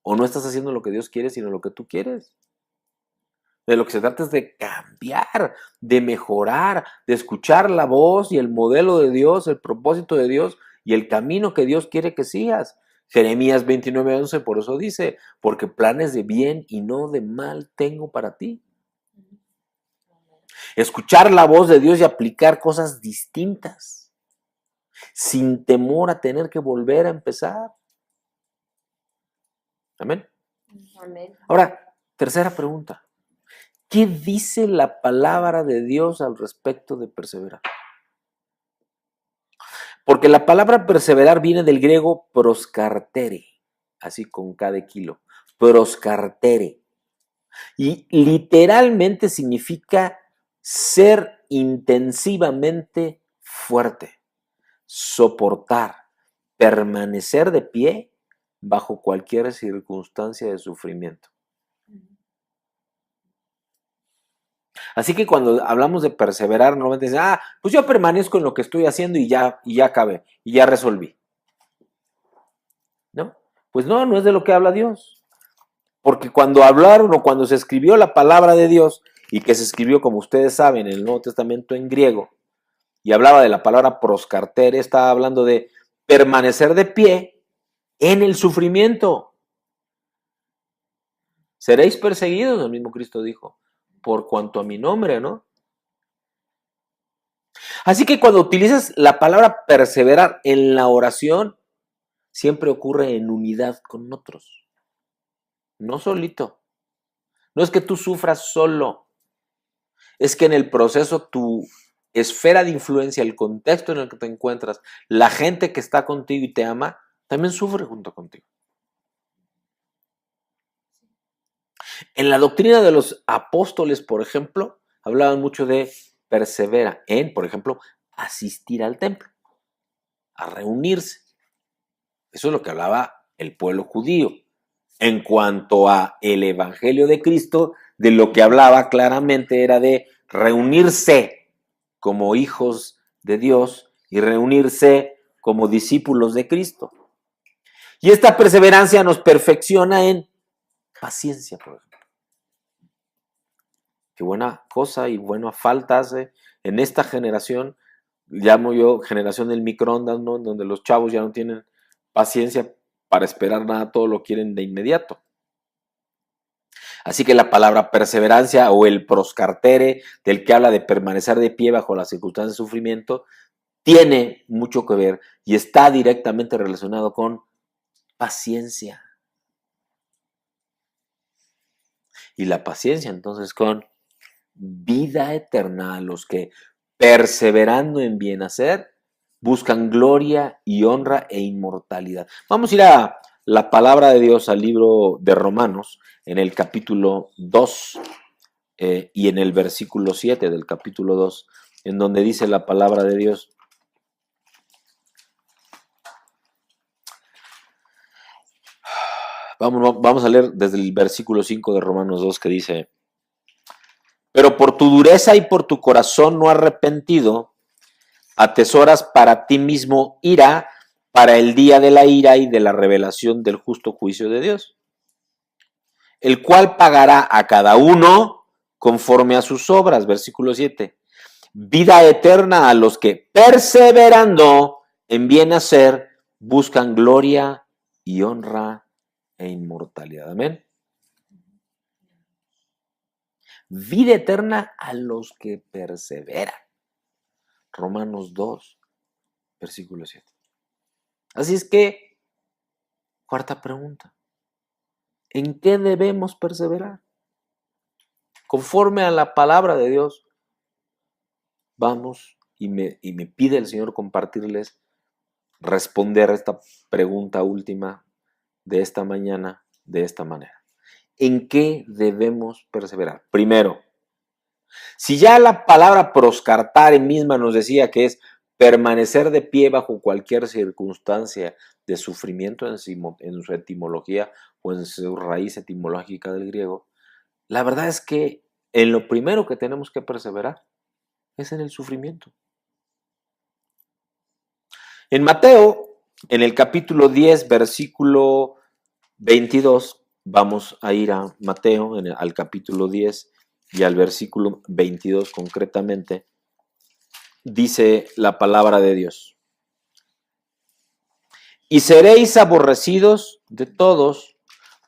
O no estás haciendo lo que Dios quiere, sino lo que tú quieres. De lo que se trata es de cambiar, de mejorar, de escuchar la voz y el modelo de Dios, el propósito de Dios y el camino que Dios quiere que sigas. Jeremías 29:11 por eso dice, porque planes de bien y no de mal tengo para ti. Escuchar la voz de Dios y aplicar cosas distintas, sin temor a tener que volver a empezar. Amén. Amén. Ahora, tercera pregunta. ¿Qué dice la palabra de Dios al respecto de perseverar? Porque la palabra perseverar viene del griego proscartere, así con cada kilo, proscartere. Y literalmente significa ser intensivamente fuerte, soportar, permanecer de pie bajo cualquier circunstancia de sufrimiento. Así que cuando hablamos de perseverar, normalmente dicen, pues yo permanezco en lo que estoy haciendo y ya acabé, y ya resolví. ¿No? Pues no es de lo que habla Dios. Porque cuando hablaron o cuando se escribió la palabra de Dios, y que se escribió, como ustedes saben, en el Nuevo Testamento en griego, y hablaba de la palabra proscartere, estaba hablando de permanecer de pie en el sufrimiento. Seréis perseguidos, el mismo Cristo dijo, por cuanto a mi nombre, ¿no? Así que cuando utilizas la palabra perseverar en la oración, siempre ocurre en unidad con otros, no solito. No es que tú sufras solo, es que en el proceso tu esfera de influencia, el contexto en el que te encuentras, la gente que está contigo y te ama, también sufre junto contigo. En la doctrina de los apóstoles, por ejemplo, hablaban mucho de persevera en, por ejemplo, asistir al templo, a reunirse. Eso es lo que hablaba el pueblo judío. En cuanto a el evangelio de Cristo, de lo que hablaba claramente era de reunirse como hijos de Dios y reunirse como discípulos de Cristo. Y esta perseverancia nos perfecciona en paciencia, por ejemplo. Qué buena cosa y buena falta hace en esta generación, llamo yo generación del microondas, ¿no? Donde los chavos ya no tienen paciencia para esperar nada, todo lo quieren de inmediato. Así que la palabra perseverancia o el proscartere, del que habla de permanecer de pie bajo las circunstancias de sufrimiento, tiene mucho que ver y está directamente relacionado con paciencia. Y la paciencia entonces con vida eterna a los que perseverando en bien hacer buscan gloria y honra e inmortalidad. Vamos a ir a la palabra de Dios al libro de Romanos en el capítulo 2 y en el versículo 7 del capítulo 2, en donde dice la palabra de Dios. Vamos a leer desde el versículo 5 de Romanos 2 que dice: pero por tu dureza y por tu corazón no arrepentido, atesoras para ti mismo ira para el día de la ira y de la revelación del justo juicio de Dios, el cual pagará a cada uno conforme a sus obras. Versículo 7. Vida eterna a los que perseverando en bien hacer buscan gloria y honra e inmortalidad. Amén. Vida eterna a los que perseveran. Romanos 2, versículo 7. Así es que, cuarta pregunta, ¿en qué debemos perseverar? Conforme a la palabra de Dios, vamos y me pide el Señor compartirles, responder a esta pregunta última de esta mañana de esta manera. ¿En qué debemos perseverar? Primero, si ya la palabra proscartare misma nos decía que es permanecer de pie bajo cualquier circunstancia de sufrimiento en su etimología o en su raíz etimológica del griego, la verdad es que en lo primero que tenemos que perseverar es en el sufrimiento. En Mateo, en el capítulo 10, versículo 22, vamos a ir a Mateo, al capítulo 10 y al versículo 22 concretamente, dice la palabra de Dios: y seréis aborrecidos de todos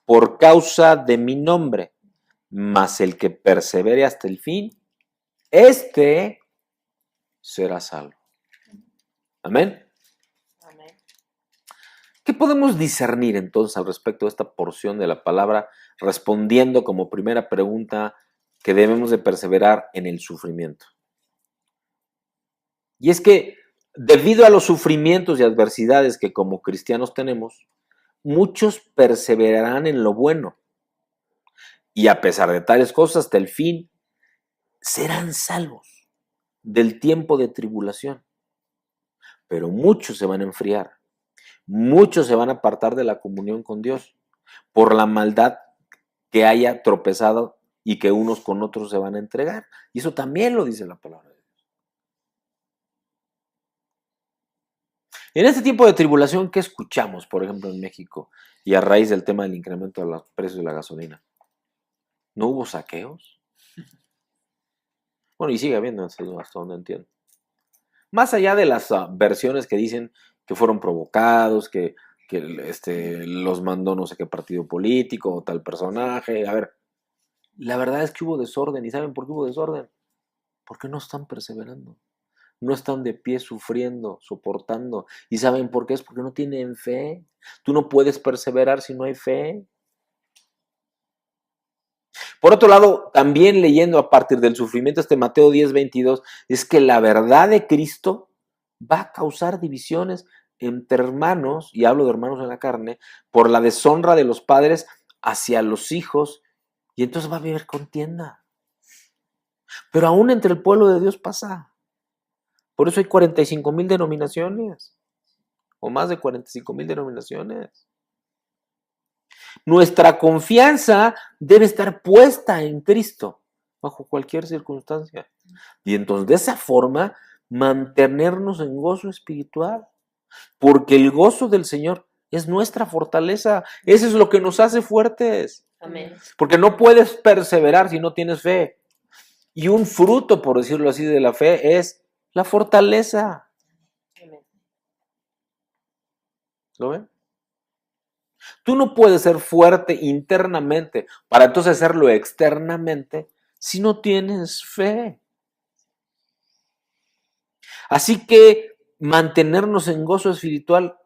por causa de mi nombre, mas el que persevere hasta el fin, este será salvo. Amén. ¿Qué podemos discernir entonces al respecto de esta porción de la palabra, respondiendo como primera pregunta, que debemos de perseverar en el sufrimiento. Y es que debido a los sufrimientos y adversidades que como cristianos tenemos, muchos perseverarán en lo bueno. Y a pesar de tales cosas, hasta el fin, serán salvos del tiempo de tribulación. Pero muchos se van a enfriar. Muchos se van a apartar de la comunión con Dios por la maldad que haya tropezado y que unos con otros se van a entregar. Y eso también lo dice la palabra de Dios. En este tiempo de tribulación, ¿qué escuchamos, por ejemplo, en México? Y a raíz del tema del incremento de los precios de la gasolina. ¿No hubo saqueos? Bueno, y sigue habiendo, hasta donde entiendo. Más allá de las versiones que dicen que fueron provocados, que los mandó no sé qué partido político o tal personaje. A ver, la verdad es que hubo desorden. ¿Y saben por qué hubo desorden? Porque no están perseverando. No están de pie sufriendo, soportando. ¿Y saben por qué? Es porque no tienen fe. Tú no puedes perseverar si no hay fe. Por otro lado, también leyendo a partir del sufrimiento Mateo 10:22, es que la verdad de Cristo va a causar divisiones entre hermanos, y hablo de hermanos en la carne, por la deshonra de los padres hacia los hijos, y entonces va a haber contienda. Pero aún entre el pueblo de Dios pasa. Por eso hay 45,000 denominaciones, o más de 45,000 denominaciones. Nuestra confianza debe estar puesta en Cristo, bajo cualquier circunstancia. Y entonces, de esa forma, mantenernos en gozo espiritual. Porque el gozo del Señor es nuestra fortaleza. Eso es lo que nos hace fuertes. Amén. Porque no puedes perseverar si no tienes fe. Y un fruto, por decirlo así, de la fe es la fortaleza. Amén. ¿Lo ven? Tú no puedes ser fuerte internamente para entonces serlo externamente si no tienes fe. Así que mantenernos en gozo espiritual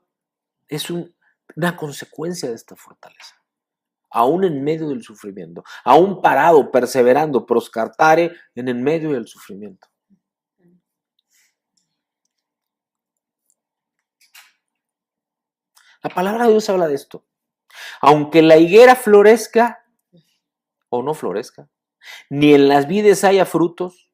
es una consecuencia de esta fortaleza. Aún en medio del sufrimiento, aún parado, perseverando, proscartare en el medio del sufrimiento. La palabra de Dios habla de esto. Aunque la higuera florezca o no florezca, ni en las vides haya frutos,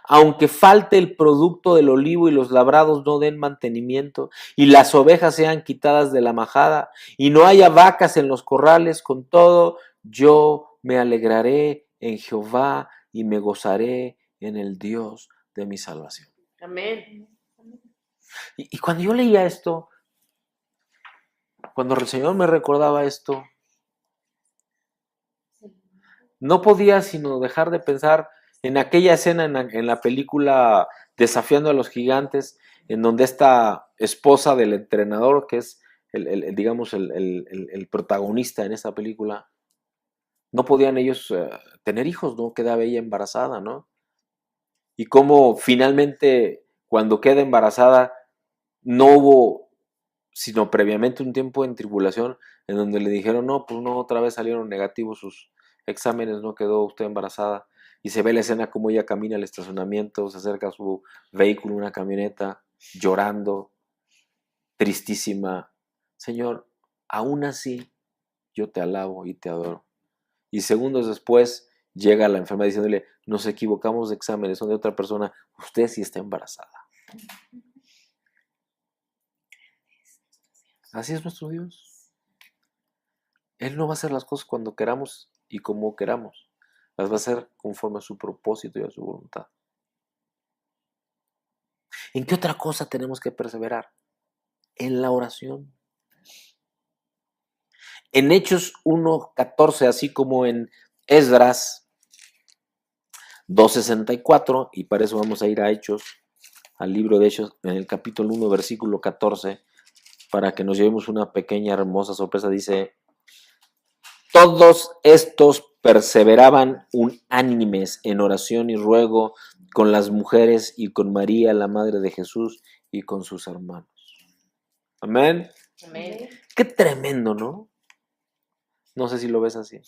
aunque falte el producto del olivo y los labrados no den mantenimiento, y las ovejas sean quitadas de la majada, y no haya vacas en los corrales, con todo, yo me alegraré en Jehová y me gozaré en el Dios de mi salvación. Amén. Y cuando yo leía esto, cuando el Señor me recordaba esto, no podía sino dejar de pensar en aquella escena en la película Desafiando a los Gigantes, en donde esta esposa del entrenador, que es el protagonista en esta película, no podían ellos tener hijos, ¿no? Quedaba ella embarazada, ¿no? Y cómo finalmente, cuando queda embarazada, no hubo, sino previamente un tiempo en tribulación, en donde le dijeron, no, pues no, otra vez salieron negativos sus exámenes, no quedó usted embarazada. Y se ve la escena como ella camina al estacionamiento, se acerca a su vehículo, una camioneta, llorando, tristísima. Señor, aún así yo te alabo y te adoro. Y segundos después llega la enfermera diciéndole, nos equivocamos de exámenes, son de otra persona, usted sí está embarazada. Así es nuestro Dios. Él no va a hacer las cosas cuando queramos y como queramos. Las va a hacer conforme a su propósito y a su voluntad. ¿En qué otra cosa tenemos que perseverar? En la oración. En Hechos 1:14, así como en Esdras 2:64, y para eso vamos a ir a Hechos, al libro de Hechos, en el capítulo 1, versículo 14, para que nos llevemos una pequeña hermosa sorpresa. Dice, todos estos perseveraban unánimes en oración y ruego con las mujeres y con María, la madre de Jesús, y con sus hermanos. Amén. Amén. Qué tremendo, ¿no? No sé si lo ves así.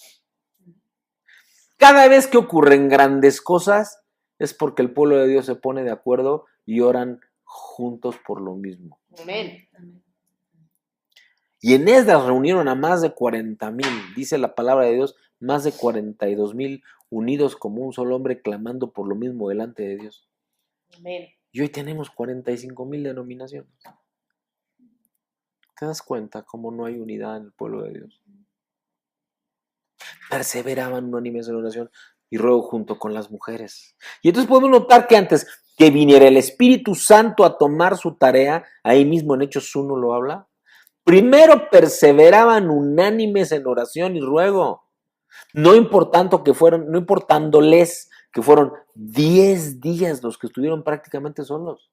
Cada vez que ocurren grandes cosas es porque el pueblo de Dios se pone de acuerdo y oran juntos por lo mismo. Amén. Y en Esdras reunieron a más de 40,000, dice la palabra de Dios, más de 42,000 unidos como un solo hombre clamando por lo mismo delante de Dios. Amén. Y hoy tenemos 45,000 denominaciones. ¿Te das cuenta cómo no hay unidad en el pueblo de Dios? Perseveraban unánimes en oración y ruego junto con las mujeres. Y entonces podemos notar que antes que viniera el Espíritu Santo a tomar su tarea, ahí mismo en Hechos 1 lo habla, primero perseveraban unánimes en oración y ruego, no importándoles que fueron 10 días los que estuvieron prácticamente solos.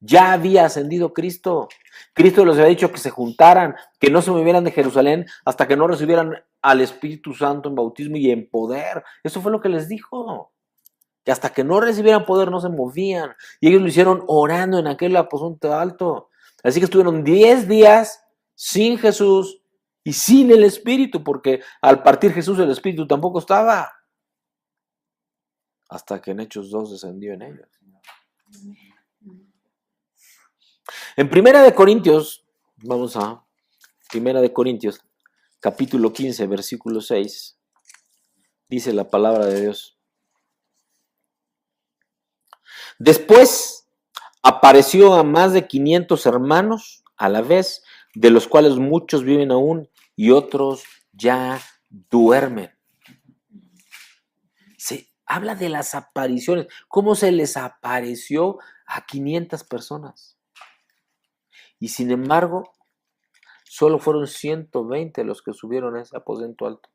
Ya había ascendido Cristo. Cristo les había dicho que se juntaran, que no se movieran de Jerusalén hasta que no recibieran al Espíritu Santo en bautismo y en poder. Eso fue lo que les dijo. Que hasta que no recibieran poder no se movían. Y ellos lo hicieron orando en aquel aposento alto. Así que estuvieron 10 días sin Jesús y sin el Espíritu, porque al partir Jesús el Espíritu tampoco estaba. Hasta que en Hechos 2 descendió en ellos. En Primera de Corintios, vamos a Primera de Corintios, capítulo 15, versículo 6, dice la palabra de Dios. Después apareció a más de 500 hermanos a la vez, de los cuales muchos viven aún y otros ya duermen. Se habla de las apariciones, cómo se les apareció a 500 personas. Y sin embargo, solo fueron 120 los que subieron a ese aposento alto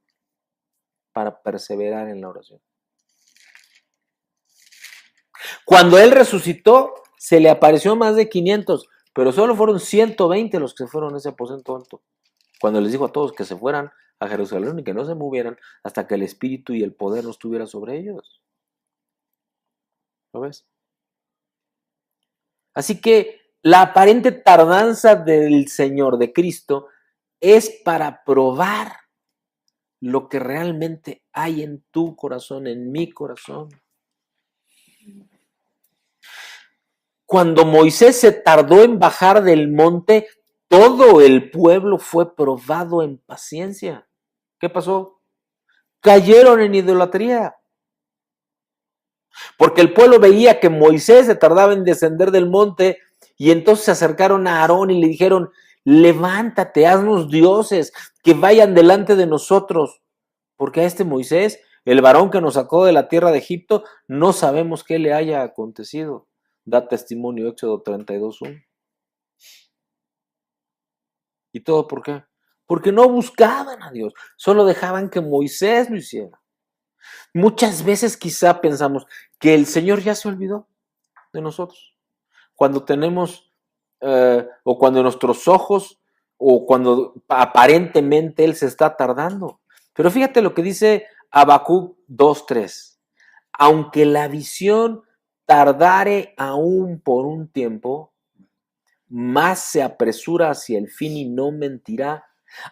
para perseverar en la oración. Cuando Él resucitó, se le apareció más de 500, pero solo fueron 120 los que fueron a ese aposento alto. Cuando les dijo a todos que se fueran a Jerusalén y que no se movieran hasta que el Espíritu y el poder no estuviera sobre ellos. ¿Lo ves? Así que la aparente tardanza del Señor, de Cristo, es para probar lo que realmente hay en tu corazón, en mi corazón. Cuando Moisés se tardó en bajar del monte, todo el pueblo fue probado en paciencia. ¿Qué pasó? Cayeron en idolatría. Porque el pueblo veía que Moisés se tardaba en descender del monte y entonces se acercaron a Aarón y le dijeron, levántate, haznos dioses que vayan delante de nosotros. Porque a este Moisés, el varón que nos sacó de la tierra de Egipto, no sabemos qué le haya acontecido. Da testimonio Éxodo 32:1. ¿Y todo por qué? Porque no buscaban a Dios, solo dejaban que Moisés lo hiciera. Muchas veces quizá pensamos que el Señor ya se olvidó de nosotros. Cuando tenemos, o cuando nuestros ojos, o cuando aparentemente Él se está tardando. Pero fíjate lo que dice Habacuc 2:3. Aunque la visión tardare aún por un tiempo, más se apresura hacia el fin y no mentirá.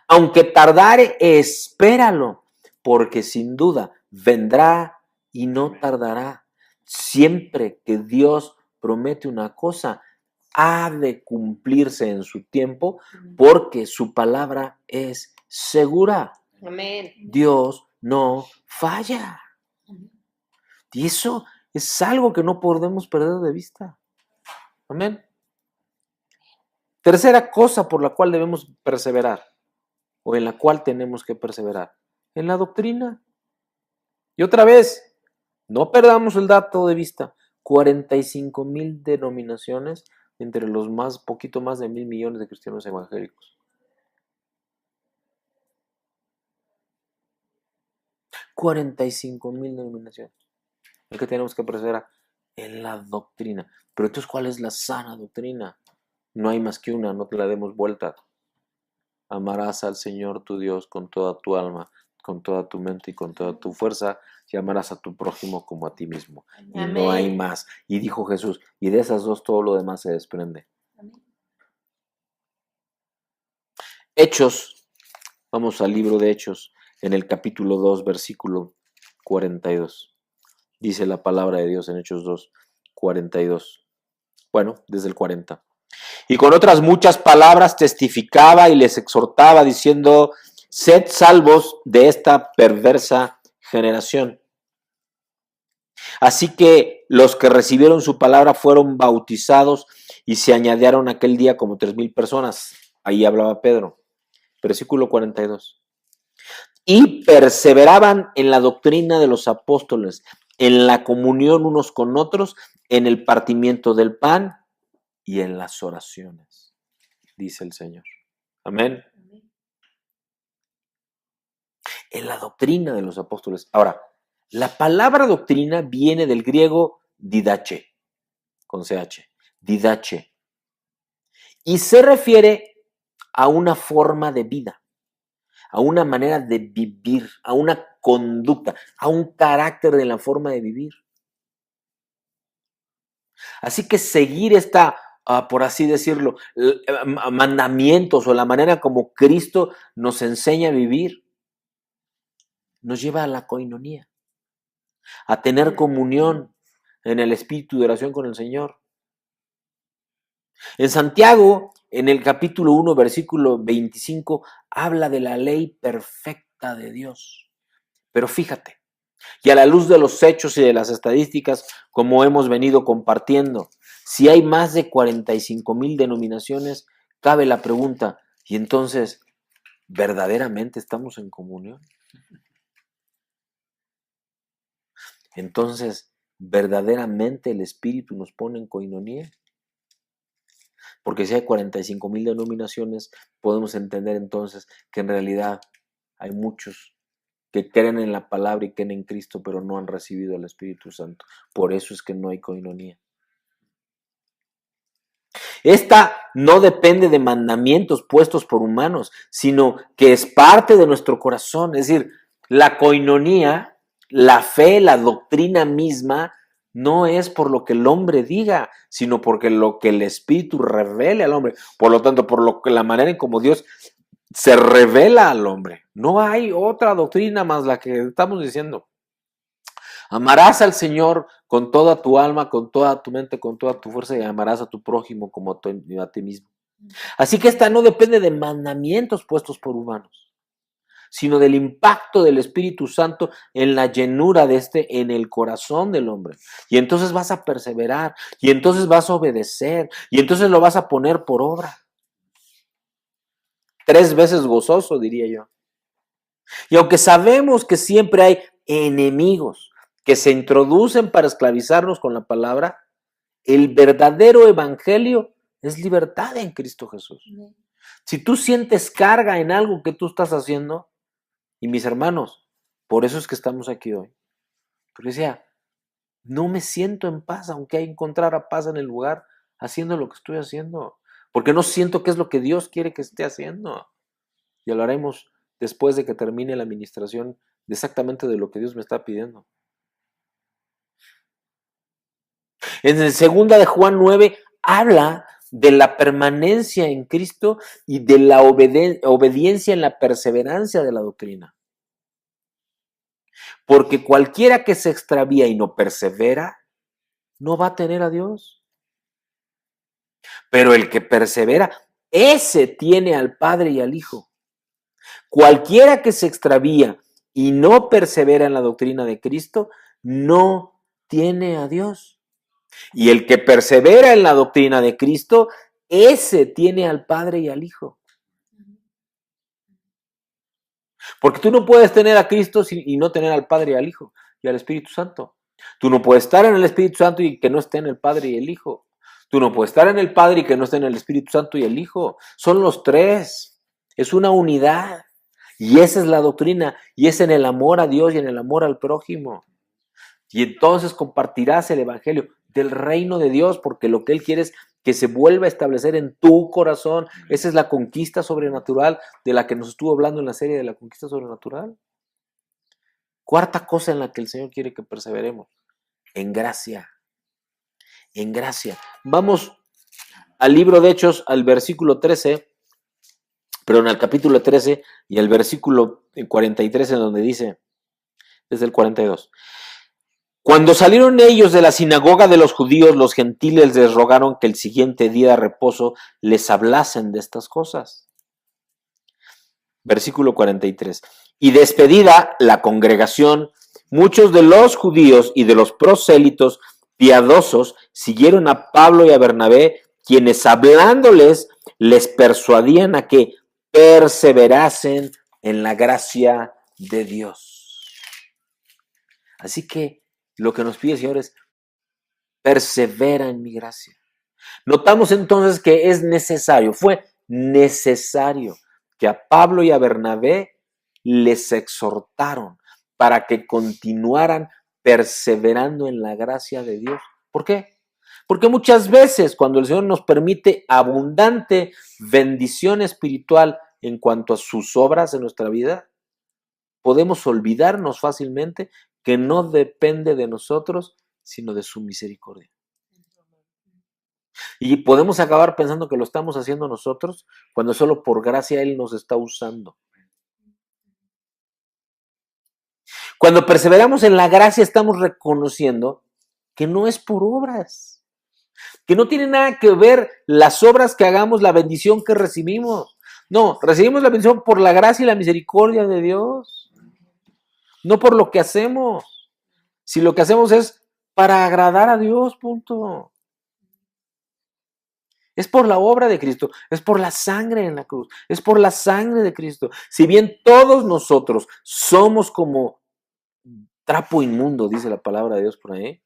Aunque tardare, espéralo, porque sin duda vendrá y no tardará. Siempre que Dios promete una cosa, ha de cumplirse en su tiempo, porque su palabra es segura. Amén. Dios no falla. Y eso es algo que no podemos perder de vista. Amén. Tercera cosa por la cual debemos perseverar, o en la cual tenemos que perseverar, en la doctrina. Y otra vez, no perdamos el dato de vista, 45,000 denominaciones entre los poquito más de 1,000 millones de cristianos evangélicos. 45,000 denominaciones. ¿En qué tenemos que perseverar? En la doctrina. Pero entonces, ¿cuál es la sana doctrina? No hay más que una, no te la demos vuelta. Amarás al Señor tu Dios con toda tu alma, con toda tu mente y con toda tu fuerza, y amarás a tu prójimo como a ti mismo. Y Amén. no hay más. Y dijo Jesús, y de esas dos todo lo demás se desprende. Amén. Hechos, vamos al libro de Hechos, en el capítulo 2, versículo 42. Dice la palabra de Dios en Hechos 2, 42. Bueno, desde el 40. Y con otras muchas palabras testificaba y les exhortaba diciendo: sed salvos de esta perversa generación. Así que los que recibieron su palabra fueron bautizados y se añadieron aquel día como 3,000 personas. Ahí hablaba Pedro. Versículo 42. Y perseveraban en la doctrina de los apóstoles, en la comunión unos con otros, en el partimiento del pan y en las oraciones, dice el Señor. Amén. En la doctrina de los apóstoles. Ahora, la palabra doctrina viene del griego didache, con CH, didache, y se refiere a una forma de vida, a una manera de vivir, a una conducta, a un carácter de la forma de vivir. Así que seguir esta, por así decirlo, mandamientos o la manera como Cristo nos enseña a vivir, nos lleva a la coinonía, a tener comunión en el espíritu de oración con el Señor. En Santiago, en el capítulo 1, versículo 25, habla de la ley perfecta de Dios. Pero fíjate, y a la luz de los hechos y de las estadísticas, como hemos venido compartiendo, si hay más de 45,000 denominaciones, cabe la pregunta, ¿y entonces verdaderamente estamos en comunión? Entonces, ¿verdaderamente el Espíritu nos pone en coinonía? Porque si hay 45,000 denominaciones, podemos entender entonces que en realidad hay muchos que creen en la palabra y creen en Cristo, pero no han recibido el Espíritu Santo. Por eso es que no hay coinonía. Esta no depende de mandamientos puestos por humanos, sino que es parte de nuestro corazón. Es decir, la coinonía, la fe, la doctrina misma, no es por lo que el hombre diga, sino porque lo que el Espíritu revele al hombre. Por lo tanto, por lo que la manera en como Dios se revela al hombre. No hay otra doctrina más la que estamos diciendo. Amarás al Señor con toda tu alma, con toda tu mente, con toda tu fuerza, y amarás a tu prójimo como a ti mismo. Así que esta no depende de mandamientos puestos por humanos, sino del impacto del Espíritu Santo en la llenura de en el corazón del hombre. Y entonces vas a perseverar, y entonces vas a obedecer, y entonces lo vas a poner por obra. 3 veces gozoso, diría yo. Y aunque sabemos que siempre hay enemigos que se introducen para esclavizarnos con la palabra, el verdadero evangelio es libertad en Cristo Jesús. Si tú sientes carga en algo que tú estás haciendo, y mis hermanos, por eso es que estamos aquí hoy. Porque decía, no me siento en paz, aunque encontrara paz en el lugar, haciendo lo que estoy haciendo. Porque no siento que es lo que Dios quiere que esté haciendo. Y hablaremos después de que termine la administración de exactamente de lo que Dios me está pidiendo. En el 2 de Juan 9 habla de la permanencia en Cristo y de la obediencia en la perseverancia de la doctrina. Porque cualquiera que se extravía y no persevera, no va a tener a Dios. Pero el que persevera, ese tiene al Padre y al Hijo. Cualquiera que se extravía y no persevera en la doctrina de Cristo, no tiene a Dios. Y el que persevera en la doctrina de Cristo, ese tiene al Padre y al Hijo. Porque tú no puedes tener a Cristo y no tener al Padre y al Hijo y al Espíritu Santo. Tú no puedes estar en el Espíritu Santo y que no esté en el Padre y el Hijo. Tú no puedes estar en el Padre y que no esté en el Espíritu Santo y el Hijo. Son los tres. Es una unidad. Y esa es la doctrina. Y es en el amor a Dios y en el amor al prójimo. Y entonces compartirás el evangelio del reino de Dios, porque lo que Él quiere es que se vuelva a establecer en tu corazón. Esa es la conquista sobrenatural de la que nos estuvo hablando en la serie de la conquista sobrenatural. Cuarta cosa en la que el Señor quiere que perseveremos: en gracia. En gracia. Vamos al libro de Hechos, al versículo 13, perdón, al capítulo 13 y al versículo 43, en donde dice: desde el 42. Cuando salieron ellos de la sinagoga de los judíos, los gentiles les rogaron que el siguiente día de reposo les hablasen de estas cosas. Versículo 43. Y despedida la congregación, muchos de los judíos y de los prosélitos piadosos siguieron a Pablo y a Bernabé, quienes hablándoles les persuadían a que perseverasen en la gracia de Dios. Así que lo que nos pide el Señor es persevera en mi gracia. Notamos entonces que es necesario, fue necesario que a Pablo y a Bernabé les exhortaron para que continuaran perseverando en la gracia de Dios. ¿Por qué? Porque muchas veces cuando el Señor nos permite abundante bendición espiritual en cuanto a sus obras en nuestra vida, podemos olvidarnos fácilmente que no depende de nosotros, sino de su misericordia. Y podemos acabar pensando que lo estamos haciendo nosotros cuando solo por gracia Él nos está usando. Cuando perseveramos en la gracia estamos reconociendo que no es por obras, que no tiene nada que ver las obras que hagamos, la bendición que recibimos. No, recibimos la bendición por la gracia y la misericordia de Dios, no por lo que hacemos. Si lo que hacemos es para agradar a Dios, punto. Es por la obra de Cristo, es por la sangre en la cruz, es por la sangre de Cristo. Si bien todos nosotros somos como trapo inmundo, dice la palabra de Dios por ahí,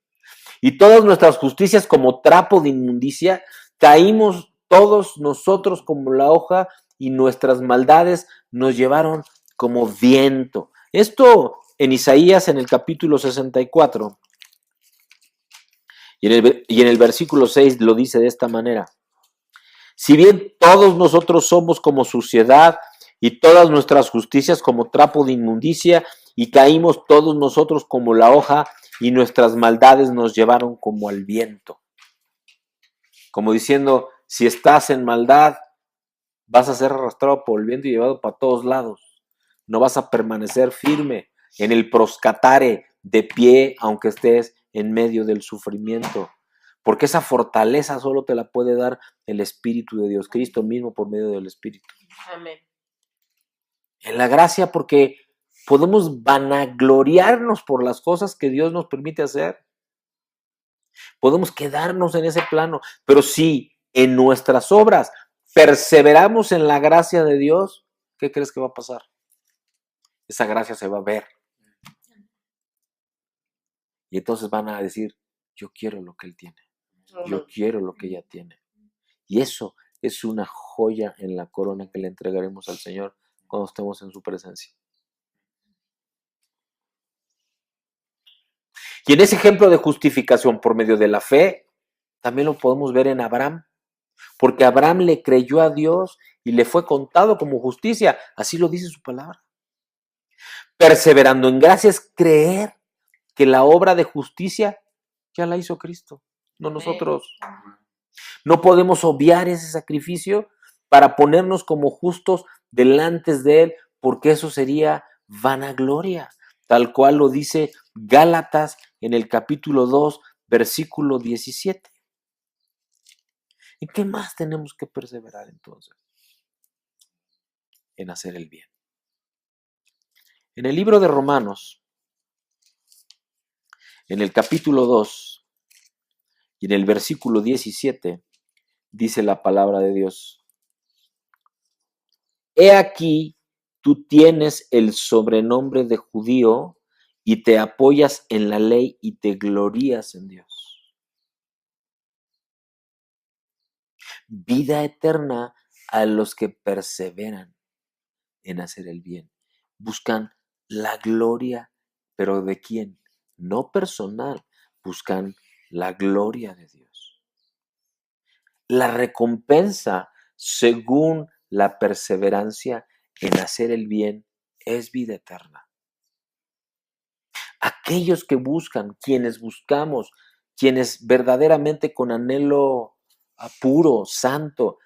y todas nuestras justicias como trapo de inmundicia, caímos todos nosotros como la hoja y nuestras maldades nos llevaron como viento. Esto en Isaías en el capítulo 64 y en el versículo 6 lo dice de esta manera. Si bien todos nosotros somos como suciedad y todas nuestras justicias como trapo de inmundicia y caímos todos nosotros como la hoja y nuestras maldades nos llevaron como al viento. Como diciendo, si estás en maldad, vas a ser arrastrado por el viento y llevado para todos lados. No vas a permanecer firme en el proscatare, de pie, aunque estés en medio del sufrimiento. Porque esa fortaleza solo te la puede dar el Espíritu de Dios, Cristo mismo por medio del Espíritu. Amén. En la gracia, porque podemos vanagloriarnos por las cosas que Dios nos permite hacer. Podemos quedarnos en ese plano, pero si en nuestras obras perseveramos en la gracia de Dios, ¿qué crees que va a pasar? Esa gracia se va a ver. Y entonces van a decir, yo quiero lo que Él tiene. Yo quiero lo que ella tiene. Y eso es una joya en la corona que le entregaremos al Señor cuando estemos en su presencia. Y en ese ejemplo de justificación por medio de la fe, también lo podemos ver en Abraham. Porque Abraham le creyó a Dios y le fue contado como justicia. Así lo dice su palabra. Perseverando en gracia es creer que la obra de justicia ya la hizo Cristo, no nosotros. No podemos obviar ese sacrificio para ponernos como justos delante de Él, porque eso sería vanagloria, tal cual lo dice Gálatas en el capítulo 2, versículo 17. ¿En qué más tenemos que perseverar entonces? En hacer el bien. En el libro de Romanos, en el capítulo 2 y en el versículo 17, dice la palabra de Dios. He aquí, tú tienes el sobrenombre de judío y te apoyas en la ley y te glorías en Dios. Vida eterna a los que perseveran en hacer el bien. Buscan la gloria, pero ¿de quién? No personal, buscan la gloria de Dios. La recompensa según la perseverancia en hacer el bien es vida eterna. Aquellos que buscan, quienes buscamos, quienes verdaderamente con anhelo puro, santo,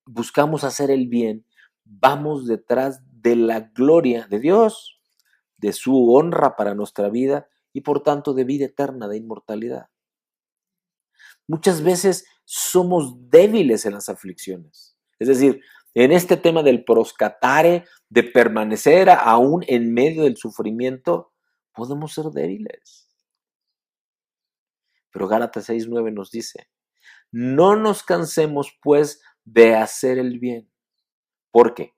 buscamos hacer el bien, vamos detrás de la gloria de Dios. de su honra para nuestra vida y por tanto de vida eterna, de inmortalidad. Muchas veces somos débiles en las aflicciones. Es decir, en este tema del proscatare, de permanecer aún en medio del sufrimiento, podemos ser débiles. Pero Gálatas 6:9 nos dice, no nos cansemos pues de hacer el bien, porque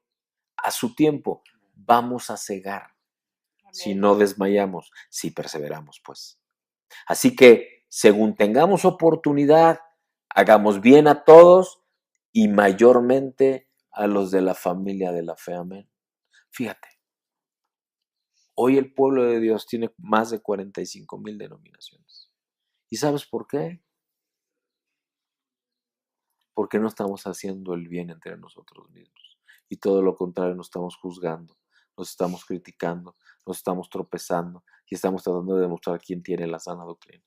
a su tiempo vamos a cegar, si no desmayamos, si perseveramos pues. Así que, según tengamos oportunidad, hagamos bien a todos y mayormente a los de la familia de la fe. Amén. Fíjate, hoy el pueblo de Dios tiene más de 45,000 denominaciones. ¿Y sabes por qué? Porque no estamos haciendo el bien entre nosotros mismos. Y todo lo contrario, nos estamos juzgando, nos estamos criticando, nos estamos tropezando y estamos tratando de demostrar quién tiene la sana doctrina.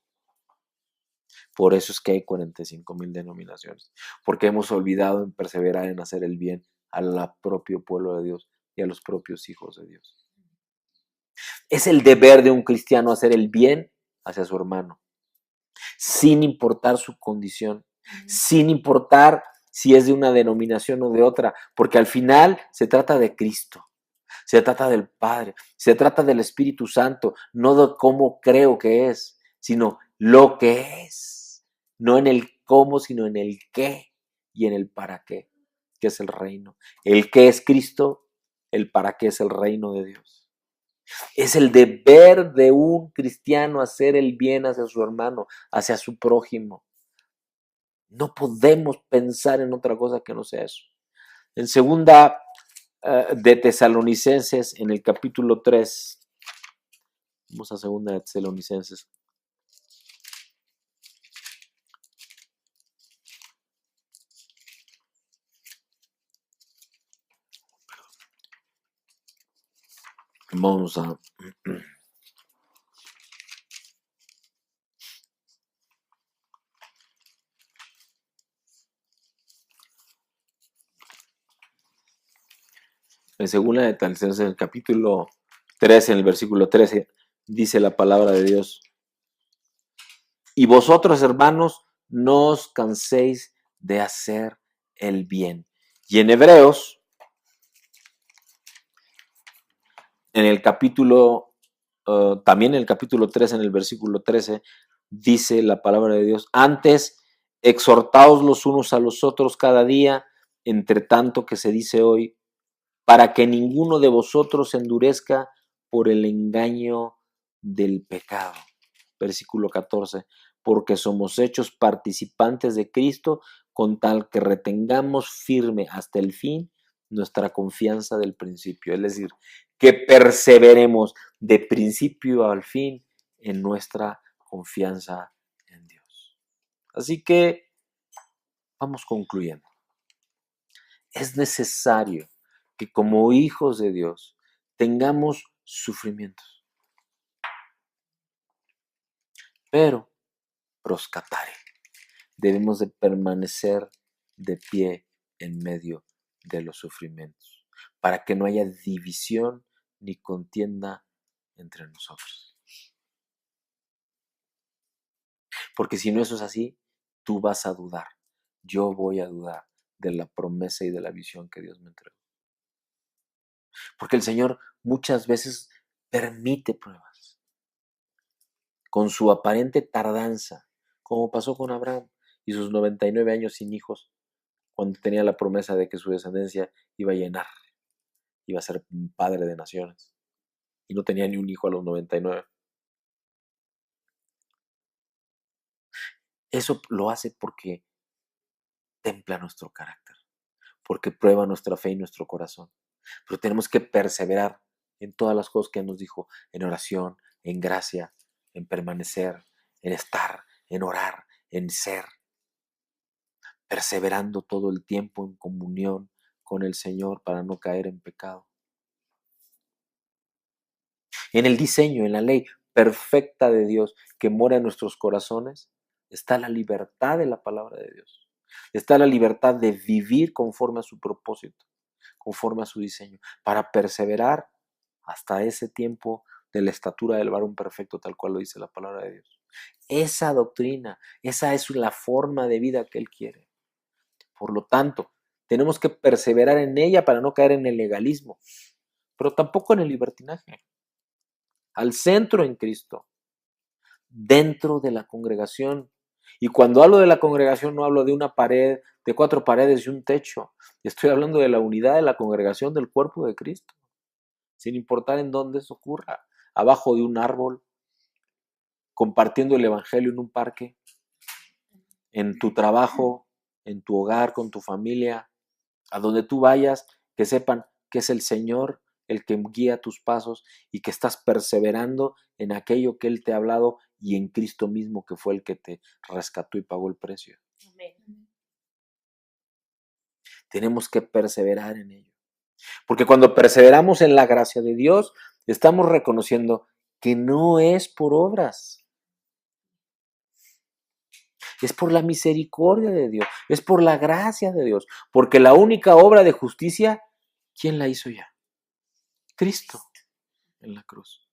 Por eso es que hay 45,000 denominaciones, porque hemos olvidado en perseverar en hacer el bien al propio pueblo de Dios y a los propios hijos de Dios. Es el deber de un cristiano hacer el bien hacia su hermano, sin importar su condición, sin importar si es de una denominación o de otra, porque al final se trata de Cristo, se trata del Padre, se trata del Espíritu Santo, no de cómo creo que es, sino lo que es, no en el cómo, sino en el qué y en el para qué, que es el reino. El qué es Cristo, el para qué es el reino de Dios. Es el deber de un cristiano hacer el bien hacia su hermano, hacia su prójimo. No podemos pensar en otra cosa que no sea eso. En segunda de Tesalonicenses, en el capítulo 3, vamos a segunda de Tesalonicenses. Vamos a... En segunda de Tesalonicenses, en el capítulo 3, en el versículo 13, dice la palabra de Dios. Y vosotros, hermanos, no os canséis de hacer el bien. Y en Hebreos, en el capítulo, también en el capítulo 3, en el versículo 13, dice la palabra de Dios, antes exhortaos los unos a los otros cada día, entre tanto que se dice hoy, para que ninguno de vosotros se endurezca por el engaño del pecado. Versículo 14, porque somos hechos participantes de Cristo, con tal que retengamos firme hasta el fin nuestra confianza del principio. Es decir, que perseveremos de principio al fin en nuestra confianza en Dios. Así que vamos concluyendo. Es necesario que como hijos de Dios tengamos sufrimientos, pero proscatare, debemos de permanecer de pie en medio de los sufrimientos, para que no haya división ni contienda entre nosotros. Porque si no eso es así, tú vas a dudar, yo voy a dudar de la promesa y de la visión que Dios me entregó. Porque el Señor muchas veces permite pruebas con su aparente tardanza, como pasó con Abraham y sus 99 años sin hijos, cuando tenía la promesa de que su descendencia iba a llenar, iba a ser padre de naciones, y no tenía ni un hijo a los 99. Eso lo hace porque templa nuestro carácter, porque prueba nuestra fe y nuestro corazón. Pero tenemos que perseverar en todas las cosas que nos dijo, en oración, en gracia, en permanecer, en estar, en orar, en ser, perseverando todo el tiempo en comunión con el Señor para no caer en pecado. En el diseño, en la ley perfecta de Dios que mora en nuestros corazones, está la libertad de la palabra de Dios. Está la libertad de vivir conforme a su propósito, conforme a su diseño, para perseverar hasta ese tiempo de la estatura del varón perfecto, tal cual lo dice la palabra de Dios. Esa doctrina, esa es la forma de vida que Él quiere. Por lo tanto, tenemos que perseverar en ella para no caer en el legalismo, pero tampoco en el libertinaje. Al centro en Cristo, dentro de la congregación. Y cuando hablo de la congregación no hablo de una pared, de 4 paredes y un techo. Estoy hablando de la unidad de la congregación del cuerpo de Cristo, sin importar en dónde eso ocurra, abajo de un árbol, compartiendo el evangelio en un parque, en tu trabajo, en tu hogar, con tu familia, a donde tú vayas, que sepan que es el Señor el que guía tus pasos y que estás perseverando en aquello que Él te ha hablado y en Cristo mismo, que fue el que te rescató y pagó el precio. Amén. Tenemos que perseverar en ello. Porque cuando perseveramos en la gracia de Dios, estamos reconociendo que no es por obras. Es por la misericordia de Dios, es por la gracia de Dios. Porque la única obra de justicia, ¿quién la hizo ya? Cristo en la cruz.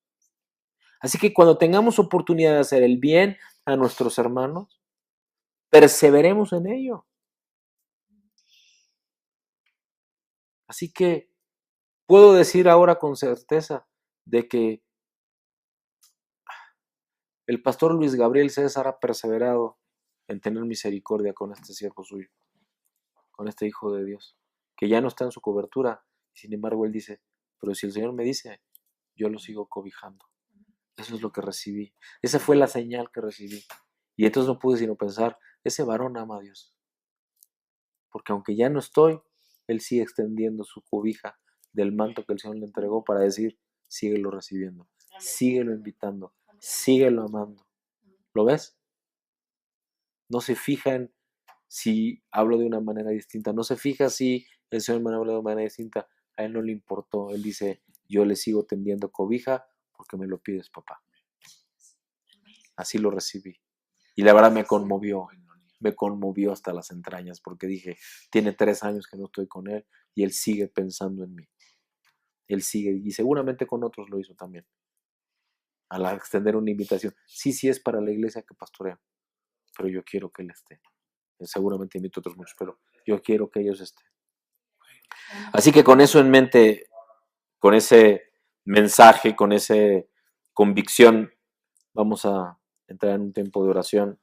Así que cuando tengamos oportunidad de hacer el bien a nuestros hermanos, perseveremos en ello. Así que puedo decir ahora con certeza de que el pastor Luis Gabriel César ha perseverado en tener misericordia con este siervo suyo, con este hijo de Dios, que ya no está en su cobertura. Sin embargo, él dice, pero si el Señor me dice, yo lo sigo cobijando. Eso es lo que recibí. Esa fue la señal que recibí. Y entonces no pude sino pensar, ese varón ama a Dios. Porque aunque ya no estoy, él sigue extendiendo su cobija del manto que el Señor le entregó para decir, síguelo recibiendo, síguelo invitando, síguelo amando. ¿Lo ves? No se fija en si hablo de una manera distinta, no se fija si el Señor me habla de una manera distinta, a él no le importó, él dice, yo le sigo tendiendo cobija porque me lo pides, papá. Así lo recibí. Y la verdad me conmovió hasta las entrañas, porque dije, tiene 3 años que no estoy con él y él sigue pensando en mí. Él sigue, y seguramente con otros lo hizo también, al extender una invitación. Sí es para la iglesia que pastorea, pero yo quiero que él esté. Seguramente invito a otros muchos, pero yo quiero que ellos estén. Así que con eso en mente, con ese mensaje, con esa convicción, vamos a entrar en un tiempo de oración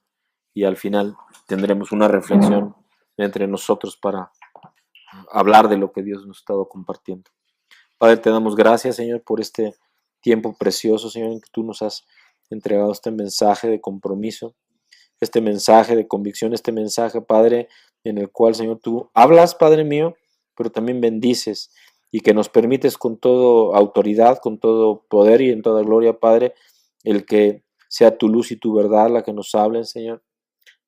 y al final tendremos una reflexión entre nosotros para hablar de lo que Dios nos ha estado compartiendo. Padre, te damos gracias, Señor, por este tiempo precioso, Señor, en que tú nos has entregado este mensaje de compromiso, este mensaje de convicción, este mensaje, Padre, en el cual, Señor, tú hablas, Padre mío, pero también bendices y que nos permites con toda autoridad, con todo poder y en toda gloria, Padre, el que sea tu luz y tu verdad la que nos hablen, Señor.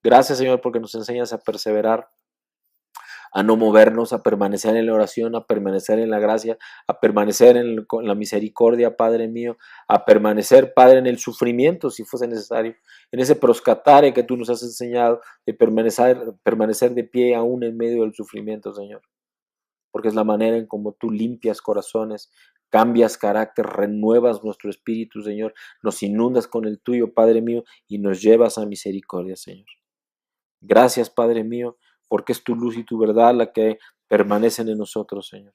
Gracias, Señor, porque nos enseñas a perseverar, a no movernos, a permanecer en la oración, a permanecer en la gracia, a permanecer en la misericordia, Padre mío, a permanecer, Padre, en el sufrimiento, si fuese necesario, en ese proscatare que tú nos has enseñado, de permanecer de pie aún en medio del sufrimiento, Señor. Porque es la manera en cómo tú limpias corazones, cambias carácter, renuevas nuestro espíritu, Señor, nos inundas con el tuyo, Padre mío, y nos llevas a misericordia, Señor. Gracias, Padre mío, porque es tu luz y tu verdad la que permanecen en nosotros, Señor.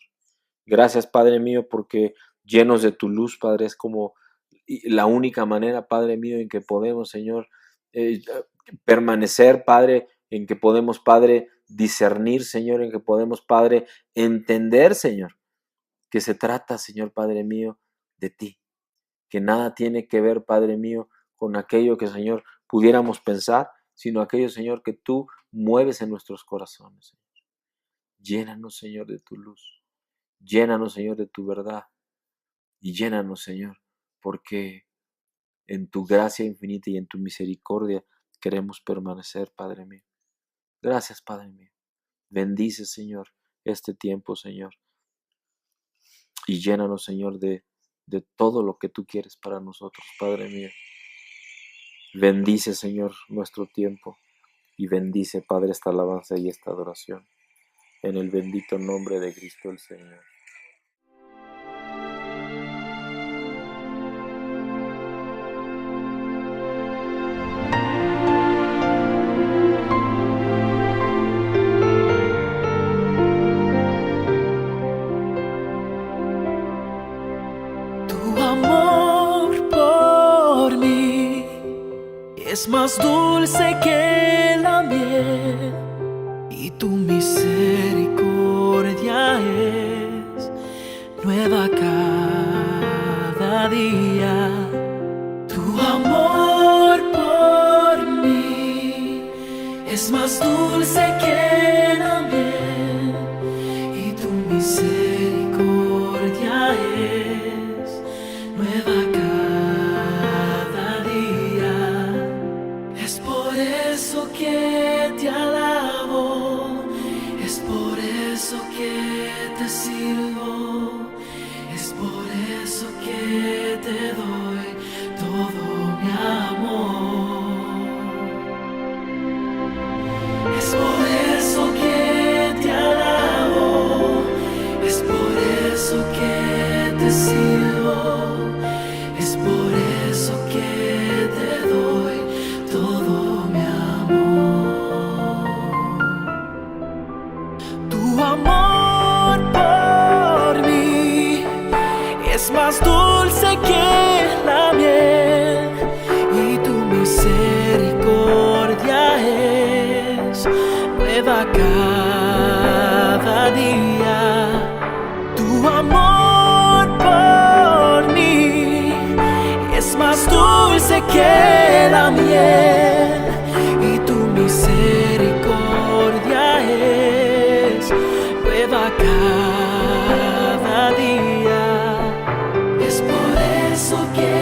Gracias, Padre mío, porque llenos de tu luz, Padre, es como la única manera, Padre mío, en que podemos, Señor, permanecer, Padre, en que podemos, Padre, discernir, Señor, en que podemos, Padre, entender, Señor, que se trata, Señor, Padre mío, de ti, que nada tiene que ver, Padre mío, con aquello que, Señor, pudiéramos pensar, sino aquello, Señor, que tú mueves en nuestros corazones, Señor. Llénanos, Señor, de tu luz. Llénanos, Señor, de tu verdad. Y llénanos, Señor, porque en tu gracia infinita y en tu misericordia queremos permanecer, Padre mío. Gracias, Padre mío. Bendice, Señor, este tiempo, Señor. Y llénanos, Señor, de todo lo que tú quieres para nosotros, Padre mío. Bendice, Señor, nuestro tiempo. Y bendice, Padre, esta alabanza y esta adoración. En el bendito nombre de Cristo el Señor. es más dulce que la miel, y tu misericordia es nueva cada día. Tu amor por mí es más dulce que la miel, y tu misericordia es nueva cada día. Es por eso que te alabo, es por eso que te sirvo, es por eso que te doy todo mi amor. Es por eso que te alabo, es por eso que te sirvo, es por eso que te doy todo mi amor. Tu amor por mí es más dulce que la miel, y tu misericordia es nueva cada día. Tu amor por mí es más dulce que la miel, y tu misericordia es nueva cada día. Es por eso que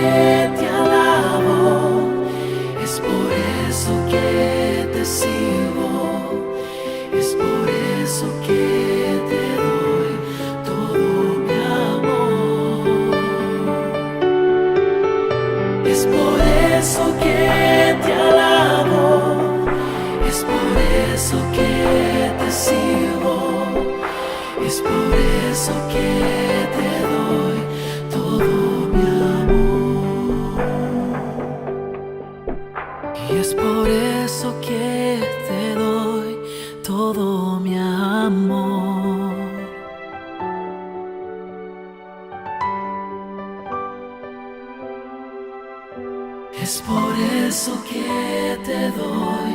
te alabo, es por eso que te sirvo, es por eso que te doy todo mi amor. Es por eso que te alabo, es por eso que te sirvo, es por eso que te doy todo mi amor. Y es por eso que te doy todo mi amor. Es por eso que te doy